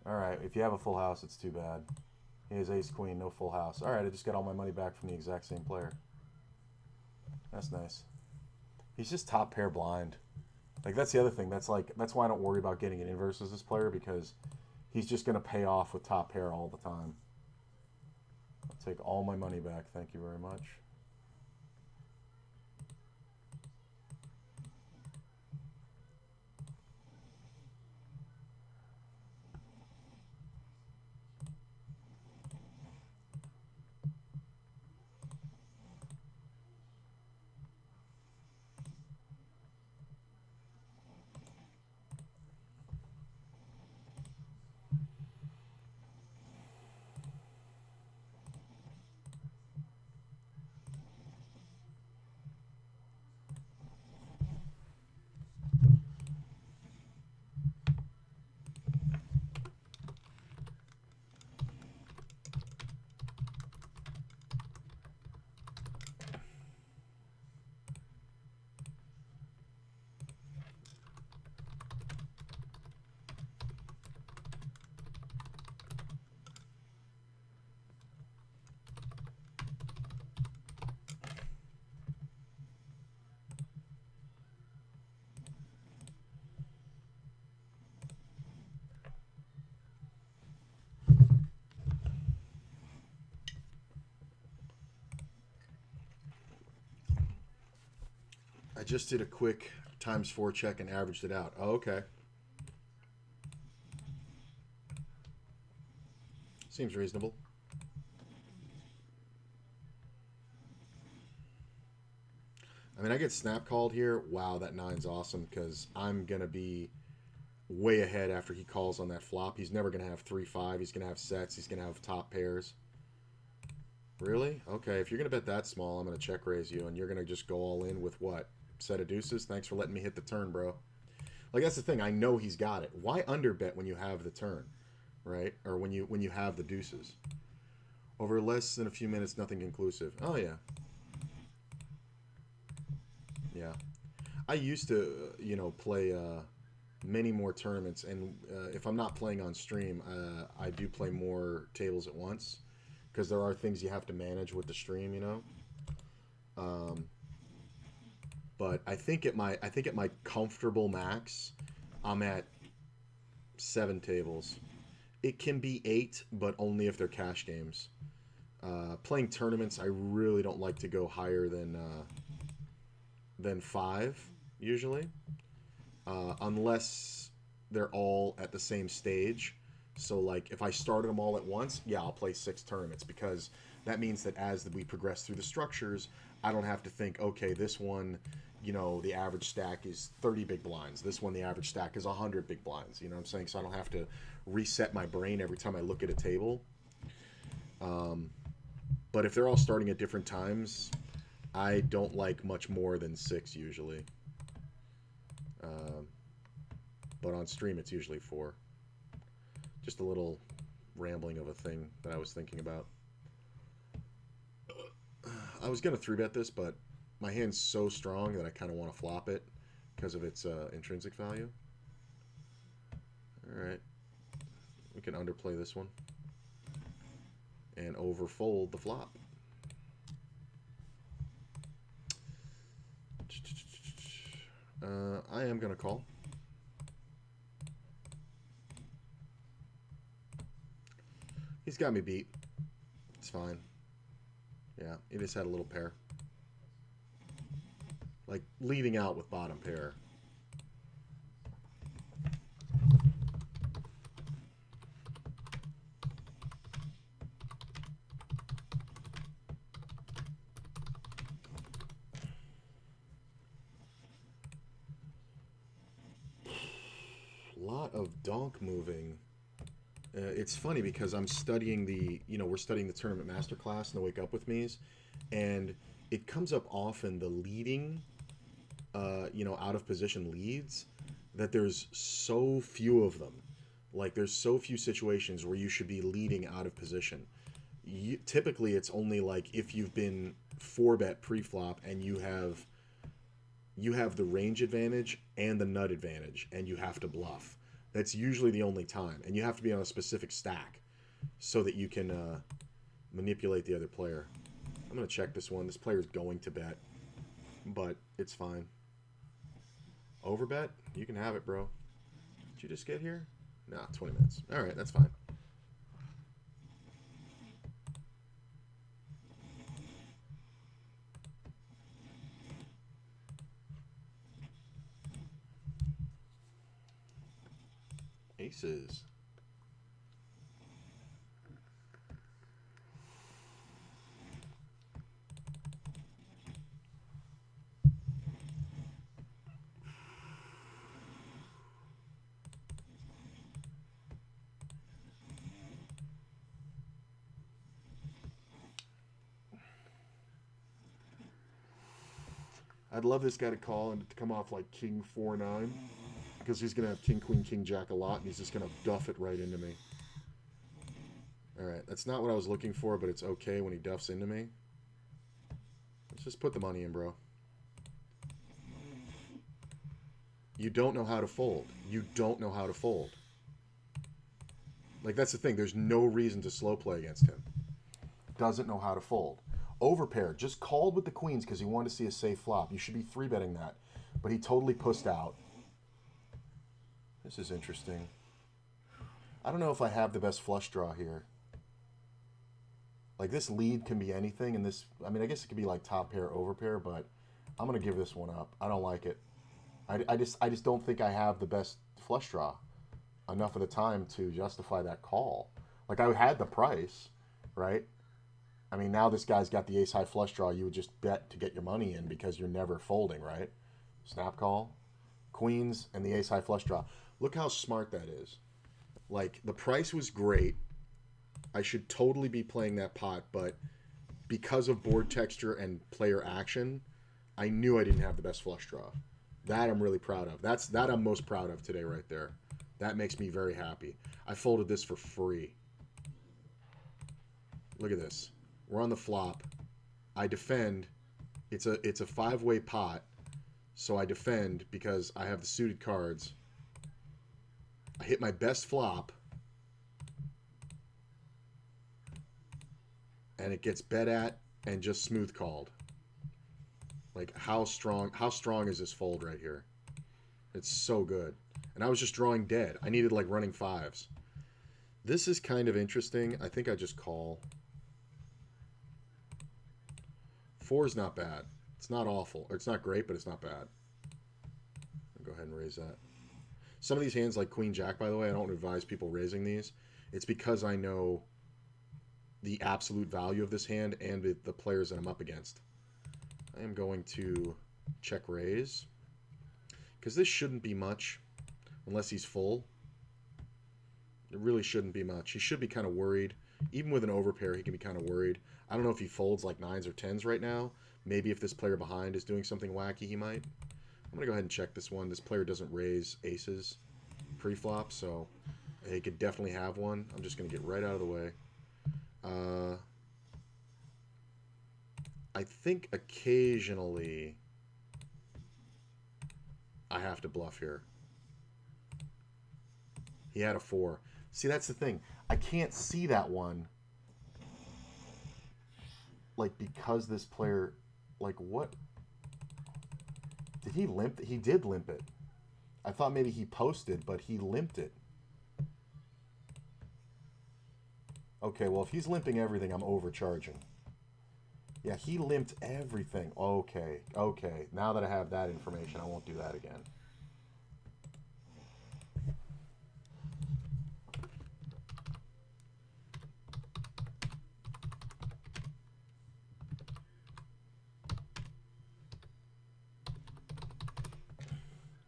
Speaker 1: Alright, if you have a full house, it's too bad. He has ace queen, no full house. Alright, I just got all my money back from the exact same player. That's nice. He's just top pair blind. Like, that's the other thing. That's why I don't worry about getting an inverse as this player, because he's just going to pay off with top pair all the time. I'll take all my money back. Thank you very much. I just did a quick ×4 check and averaged it out. Oh, okay. Seems reasonable. I mean, I get snap called here. Wow, that 9's awesome because I'm going to be way ahead after he calls on that flop. He's never going to have 3-5. He's going to have sets. He's going to have top pairs. Really? Okay, if you're going to bet that small, I'm going to check raise you, and you're going to just go all in with what? Set of deuces? Thanks for letting me hit the turn, bro. Like, that's the thing. I know he's got it. Why underbet when you have the turn, right? Or when you have the deuces? Over less than a few minutes, nothing conclusive. Oh, yeah. Yeah. I used to, play many more tournaments, and if I'm not playing on stream, I do play more tables at once, because there are things you have to manage with the stream, but I think at my comfortable max, I'm at 7 tables. It can be 8, but only if they're cash games. Playing tournaments, I really don't like to go higher than 5 usually, unless they're all at the same stage. So, like, if I started them all at once, yeah, I'll play 6 tournaments, because that means that as we progress through the structures, I don't have to think, okay, this one, the average stack is 30 big blinds. This one, the average stack is 100 big blinds. You know what I'm saying? So I don't have to reset my brain every time I look at a table. But if they're all starting at different times, I don't like much more than 6 usually. But on stream, it's usually 4. Just a little rambling of a thing that I was thinking about. I was going to 3-bet this, but my hand's so strong that I kind of want to flop it because of its intrinsic value. All right. We can underplay this one. And overfold the flop. I am going to call. He's got me beat. It's fine. Yeah, he just had a little pair. Like, leading out with bottom pair. Lot of donk moving. It's funny because I'm studying we're studying the tournament masterclass in the Wake Up With Me's, and it comes up often, the leading, out of position leads, that there's so few of them. Like, there's so few situations where you should be leading out of position. Typically, it's only like if you've been 4-bet pre-flop and you have the range advantage and the nut advantage, and you have to bluff. That's usually the only time. And you have to be on a specific stack so that you can manipulate the other player. I'm going to check this one. This player's going to bet, but it's fine. Overbet? You can have it, bro. Did you just get here? Nah, 20 minutes. All right, that's fine. Aces. I'd love this guy to call and to come off like King 4-9, because he's going to have King, Queen, King, Jack a lot, and he's just going to duff it right into me. Alright, that's not what I was looking for, but it's okay when he duffs into me. Let's just put the money in, bro. You don't know how to fold. You don't know how to fold. Like, that's the thing. There's no reason to slow play against him. Doesn't know how to fold. Overpair. Just called with the queens because he wanted to see a safe flop. You should be 3-betting that. But he totally pussed out. This is interesting. I don't know if I have the best flush draw here. Like, this lead can be anything, and this, I mean, I guess it could be like top pair, overpair, but I'm going to give this one up. I don't like it. I just don't think I have the best flush draw enough of the time to justify that call. Like, I had the price, right? I mean, now this guy's got the ace-high flush draw. You would just bet to get your money in because you're never folding, right? Snap call. Queens and the ace-high flush draw. Look how smart that is. Like, the price was great. I should totally be playing that pot, but because of board texture and player action, I knew I didn't have the best flush draw. That I'm really proud of. That I'm most proud of today right there. That makes me very happy. I folded this for free. Look at this. We're on the flop. I defend. It's a 5-way pot, so I defend because I have the suited cards. I hit my best flop, and it gets bet at and just smooth called. Like, how strong is this fold right here? It's so good. And I was just drawing dead. I needed like running fives. This is kind of interesting. I think I just call. 4 is not bad. It's not awful. Or it's not great, but it's not bad. I'll go ahead and raise that. Some of these hands, like Queen Jack, by the way, I don't advise people raising these. It's because I know the absolute value of this hand and the players that I'm up against. I am going to check raise, because this shouldn't be much unless he's full. It really shouldn't be much. He should be kind of worried. Even with an overpair, he can be kind of worried. I don't know if he folds like 9s or 10s right now. Maybe if this player behind is doing something wacky, he might. I'm going to go ahead and check this one. This player doesn't raise aces pre-flop, so he could definitely have one. I'm just going to get right out of the way. I think occasionally I have to bluff here. He had a 4. See, that's the thing. I can't see that one. Like, because this player, like, what? Did he limp? He did limp it. I thought maybe he posted, but he limped it. Okay, well, if he's limping everything, I'm overcharging. Yeah, he limped everything. Okay, okay. Now that I have that information, I won't do that again.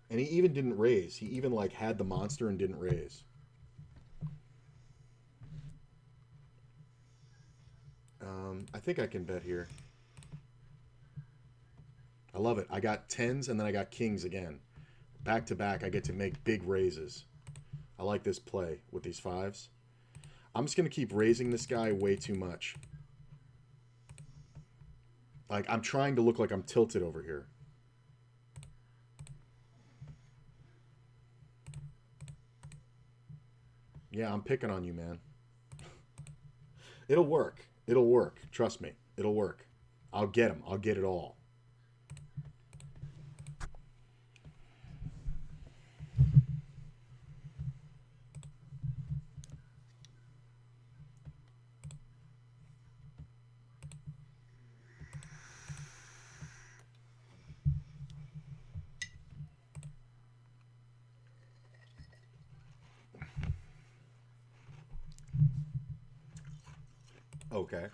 Speaker 1: And he even didn't raise. He even, like, had the monster and didn't raise. I think I can bet here. I love it. I got tens and then I got kings again. Back to back, I get to make big raises. I like this play with these fives. I'm just going to keep raising this guy way too much. Like, I'm trying to look like I'm tilted over here. Yeah, I'm picking on you, man. It'll work. It'll work. Trust me. It'll work. I'll get him. I'll get it all. Okay.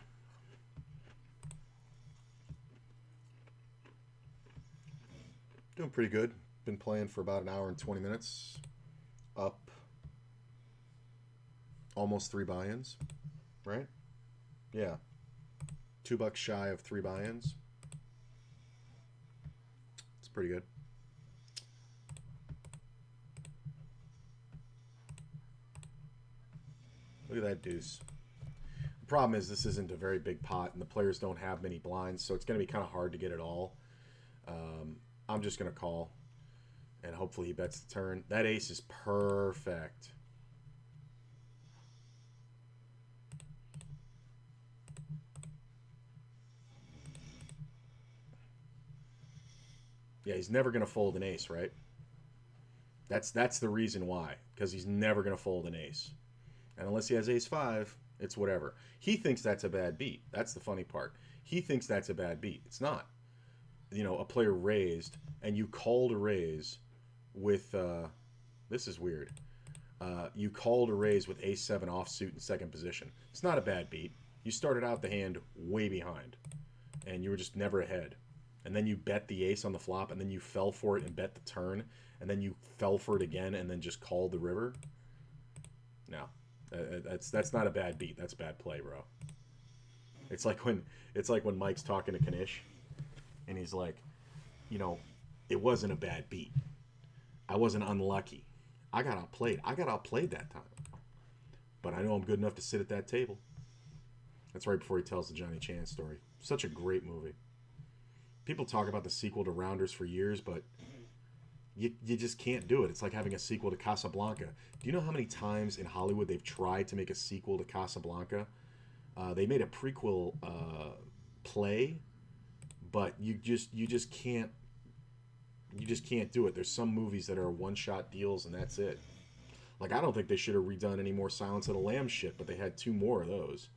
Speaker 1: Doing pretty good. Been playing for about an hour and 20 minutes. Up almost 3 buy-ins, right? Yeah. $2 shy of 3 buy-ins. It's pretty good. Look at that deuce. The problem is this isn't a very big pot, and the players don't have many blinds, so it's going to be kind of hard to get it all. I'm just going to call, and hopefully he bets the turn. That ace is perfect. Yeah, he's never going to fold an ace, right? That's the reason why, because he's never going to fold an ace. And unless he has ace-5, it's whatever. He thinks that's a bad beat. That's the funny part. He thinks that's a bad beat. It's not. You know, a player raised, and you called a raise with, this is weird. You called a raise with ace-7 offsuit in second position. It's not a bad beat. You started out the hand way behind, and you were just never ahead. And then you bet the ace on the flop, and then you fell for it and bet the turn, and then you fell for it again, and then just called the river. No, that's not a bad beat. That's bad play, bro. It's like when Mike's talking to Kanish, and he's like, you know, it wasn't a bad beat. I wasn't unlucky. I got outplayed. I got outplayed that time. But I know I'm good enough to sit at that table. That's right before he tells the Johnny Chan story. Such a great movie. People talk about the sequel to Rounders for years, but you just can't do it. It's like having a sequel to Casablanca. Do you know how many times in Hollywood they've tried to make a sequel to Casablanca? They made a prequel play, but you just can't do it. There's some movies that are one-shot deals and that's it. Like, I don't think they should have redone any more Silence of the Lambs shit, but they had 2 more of those.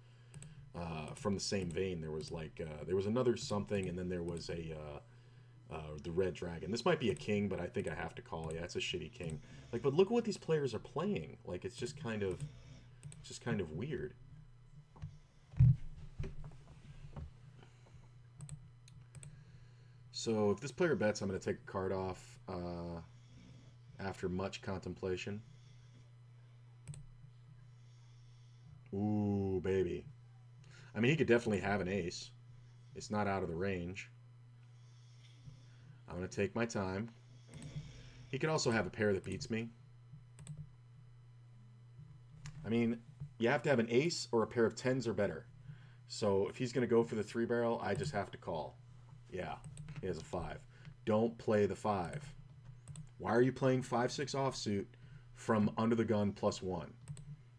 Speaker 1: From the same vein, there was like there was another something, and then there was the Red Dragon. This might be a king, but I think I have to call. Yeah, it's a shitty king. Like, but look at what these players are playing. Like, it's just kind of weird. So if this player bets, I'm going to take a card off after much contemplation. Ooh, baby. I mean, he could definitely have an ace. It's not out of the range. I'm going to take my time. He could also have a pair that beats me. I mean, you have to have an ace or a pair of 10s or better. So if he's going to go for the 3-barrel, I just have to call. Yeah, he has a 5. Don't play the 5. Why are you playing 5-6 offsuit from under the gun +1?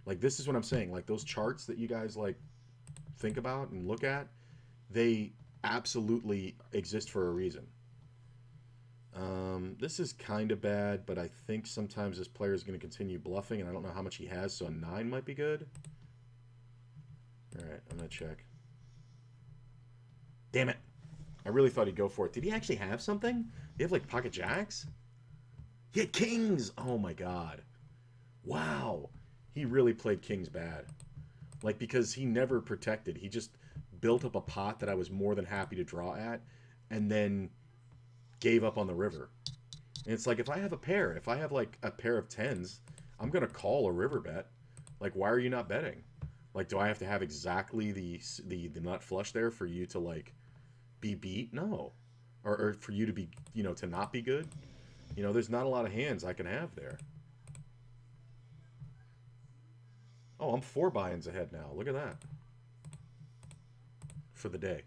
Speaker 1: Like, this is what I'm saying. Like, those charts that you guys, like, think about and look at, they absolutely exist for a reason. This is kind of bad, but I think sometimes this player is going to continue bluffing, and I don't know how much he has, so a 9 might be good. All right, I'm going to check. Damn it. I really thought he'd go for it. Did he actually have something? Did he have, like, pocket jacks? He had kings! Oh, my God. Wow. He really played kings bad. Like, because he never protected. He just built up a pot that I was more than happy to draw at, and then gave up on the river. And it's like, if I have a pair, if I have like a pair of tens, I'm gonna call a river bet. Like, why are you not betting? Like, do I have to have exactly the nut flush there for you to like be beat? No, or for you to be, you know, to not be good. You know, there's not a lot of hands I can have there. Oh, I'm 4 buy-ins ahead now. Look at that for the day.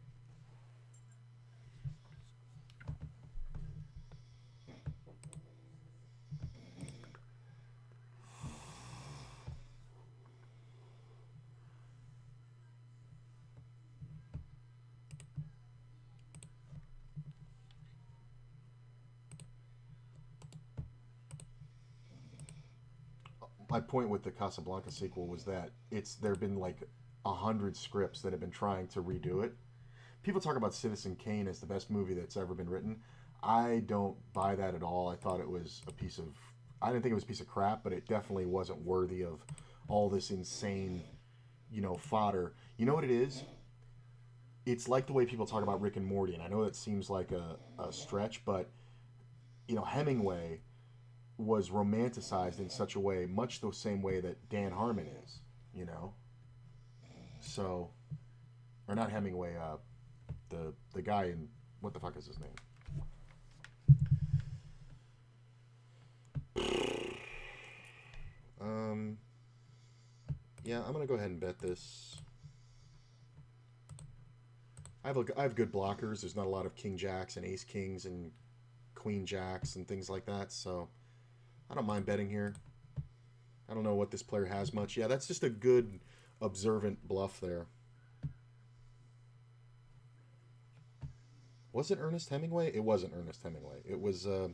Speaker 1: My point with the Casablanca sequel was that there have been like 100 scripts that have been trying to redo it. People talk about Citizen Kane as the best movie that's ever been written. I don't buy that at all. I thought it was a piece of. I didn't think it was a piece of crap, but it definitely wasn't worthy of all this insane, you know, fodder. You know what it is? It's like the way people talk about Rick and Morty, and I know that seems like a stretch, but you know, Hemingway was romanticized in such a way, much the same way that Dan Harmon is. You know, so or not Hemingway. The guy in what the fuck is his name? Um, yeah, I'm gonna go ahead and bet this. I have good blockers. There's not a lot of king jacks and ace kings and queen jacks and things like that, so I don't mind betting here. I don't know what this player has much. Yeah, that's just a good observant bluff there. Was it Ernest Hemingway? It wasn't Ernest Hemingway. It was oh,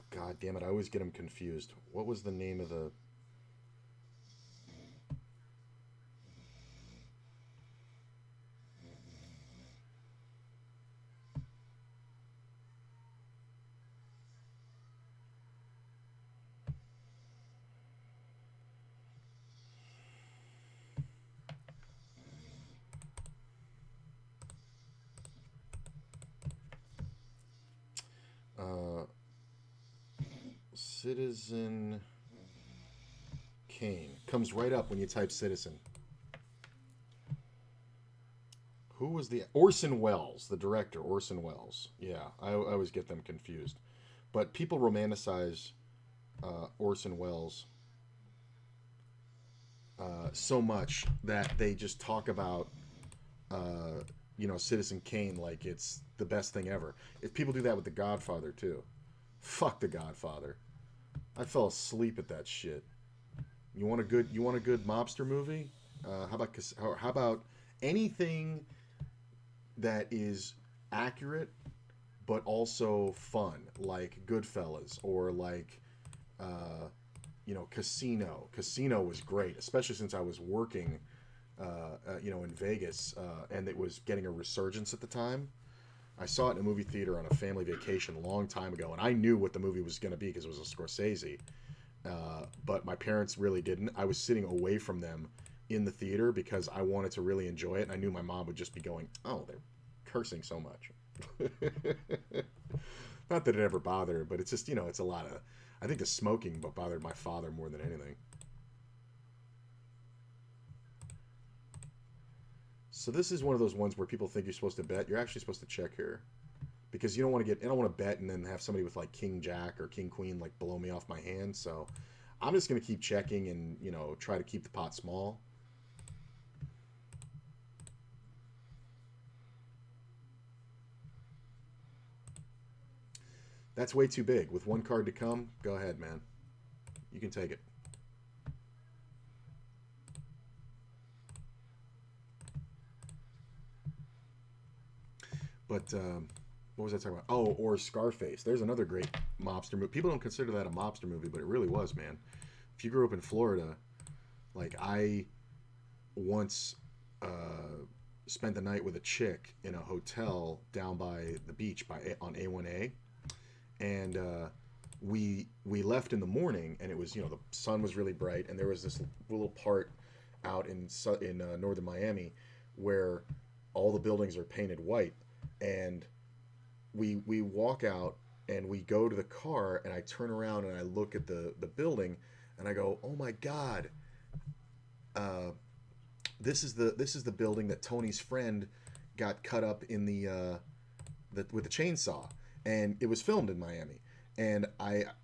Speaker 1: God damn it! I always get them confused. What was the name of the? Uh, Citizen Kane comes right up when you type Citizen. Who was the Orson Welles, the director Orson Welles? Yeah, I always get them confused, but people romanticize Orson Welles so much that they just talk about you know, Citizen Kane like it's the best thing ever. If people do that with The Godfather too, fuck The Godfather. I fell asleep at that shit. You want a good mobster movie? How about anything that is accurate but also fun, like Goodfellas or like you know, Casino. Casino was great, especially since I was working you know, in Vegas, and it was getting a resurgence at the time. I saw it in a movie theater on a family vacation a long time ago, and I knew what the movie was going to be because it was a Scorsese. But my parents really didn't. I was sitting away from them in the theater because I wanted to really enjoy it, and I knew my mom would just be going, "Oh, they're cursing so much." Not that it ever bothered her, but it's just, you know, it's a lot of. I think the smoking bothered my father more than anything. So this is one of those ones where people think you're supposed to bet. You're actually supposed to check here because you don't want to get. I don't want to bet and then have somebody with like king jack or king queen like blow me off my hand. So I'm just gonna keep checking and, you know, try to keep the pot small. That's way too big. With one card to come, go ahead, man. You can take it. But what was I talking about? Oh, or Scarface. There's another great mobster movie. People don't consider that a mobster movie, but it really was, man. If you grew up in Florida, like I once spent the night with a chick in a hotel down by the beach on A1A, and we left in the morning, and it was, the sun was really bright, and there was this little part out in northern Miami where all the buildings are painted white, and we walk out and we go to the car, and I turn around and I look at the building, and I go, oh my god, uh, this is the building that Tony's friend got cut up in with the chainsaw, and it was filmed in Miami. And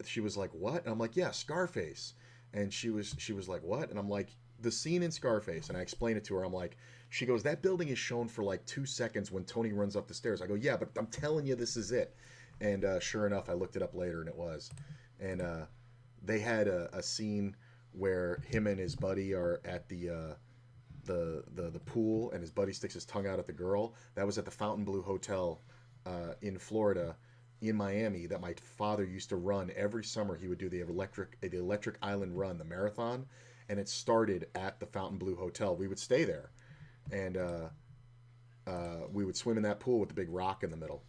Speaker 1: she was like, what? And I'm like, yeah, Scarface. And she was like, what? And I'm like, the scene in Scarface. And I explained it to her. I'm like, she goes, that building is shown for like 2 seconds when Tony runs up the stairs. I go, yeah, but I'm telling you, this is it. And sure enough, I looked it up later, and it was. And they had a scene where him and his buddy are at the pool, and his buddy sticks his tongue out at the girl. That was at the Fontainebleau Hotel in Florida, in Miami, that my father used to run every summer. He would do the Electric Island Run, the marathon, and it started at the Fontainebleau Hotel. We would stay there, and we would swim in that pool with the big rock in the middle.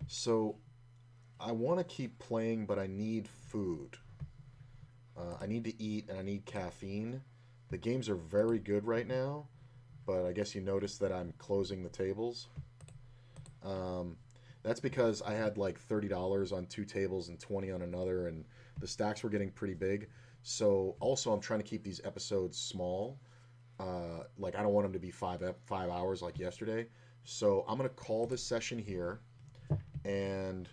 Speaker 1: So I want to keep playing, but I need food. I need to eat, and I need caffeine. The games are very good right now, but I guess you noticed that I'm closing the tables. Um, that's because I had like $30 on 2 tables and 20 on another, and the stacks were getting pretty big. So also, I'm trying to keep these episodes small. Like I don't want them to be 5 hours like yesterday. So I'm gonna call this session here, and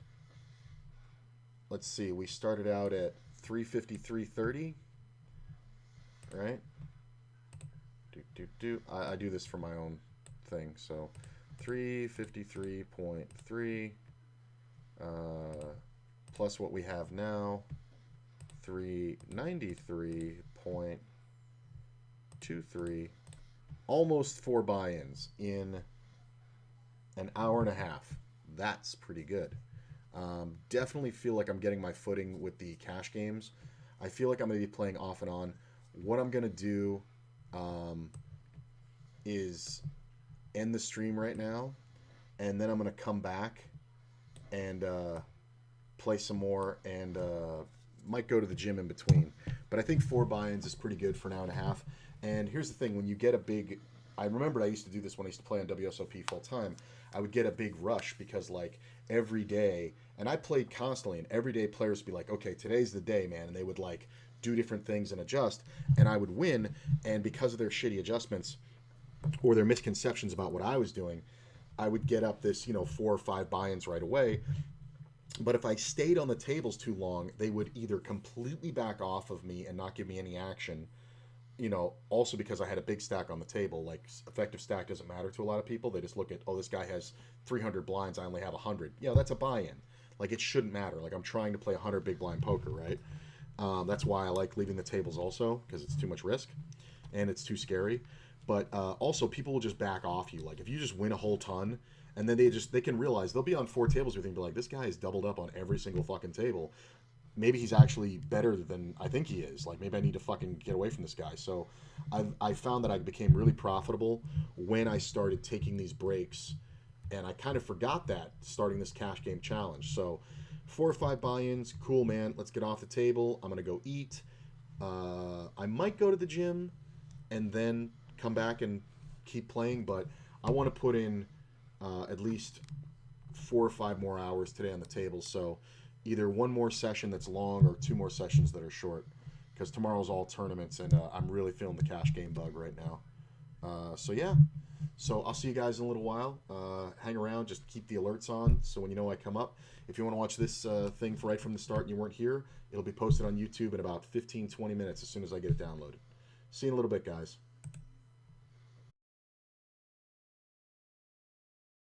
Speaker 1: let's see. We started out at 3:53:30, right? I do this for my own thing. So 353.3 plus what we have now, 393.23, almost 4 buy-ins in an hour and a half. That's pretty good. Definitely feel like I'm getting my footing with the cash games. I feel like I'm going to be playing off and on. What I'm going to do is end the stream right now, and then I'm going to come back and play some more, and might go to the gym in between. But I think 4 buy-ins is pretty good for an hour and a half. And here's the thing. When you get a big... I remembered I used to do this when I used to play on WSOP full time. I would get a big rush because, like, every day... And I played constantly, and every day players would be like, okay, today's the day, man. And they would, like, do different things and adjust. And I would win, and because of their shitty adjustments or their misconceptions about what I was doing, I would get up this, 4 or 5 buy-ins right away. But if I stayed on the tables too long, they would either completely back off of me and not give me any action, also because I had a big stack on the table. Like, effective stack doesn't matter to a lot of people. They just look at, oh, this guy has 300 blinds, I only have 100. That's a buy-in. Like, it shouldn't matter. Like, I'm trying to play 100 big blind poker, right? That's why I like leaving the tables also, because it's too much risk and it's too scary. But also, people will just back off you. Like, if you just win a whole ton, and then they can realize they'll be on 4 tables with you and be like, this guy is doubled up on every single fucking table. Maybe he's actually better than I think he is. Like, maybe I need to fucking get away from this guy. So I found that I became really profitable when I started taking these breaks, and I kind of forgot that starting this cash game challenge. So 4 or 5 buy-ins, cool, man. Let's get off the table. I'm gonna go eat. I might go to the gym and then come back and keep playing, but I want to put in at least 4 or 5 more hours today on the table. So either 1 more session that's long or 2 more sessions that are short, because tomorrow's all tournaments, and I'm really feeling the cash game bug right now. So yeah, so I'll see you guys in a little while. Hang around, just keep the alerts on so when you know I come up. If you want to watch this thing right from the start and you weren't here, it'll be posted on YouTube in about 15-20 minutes as soon as I get it downloaded. See you in a little bit, guys.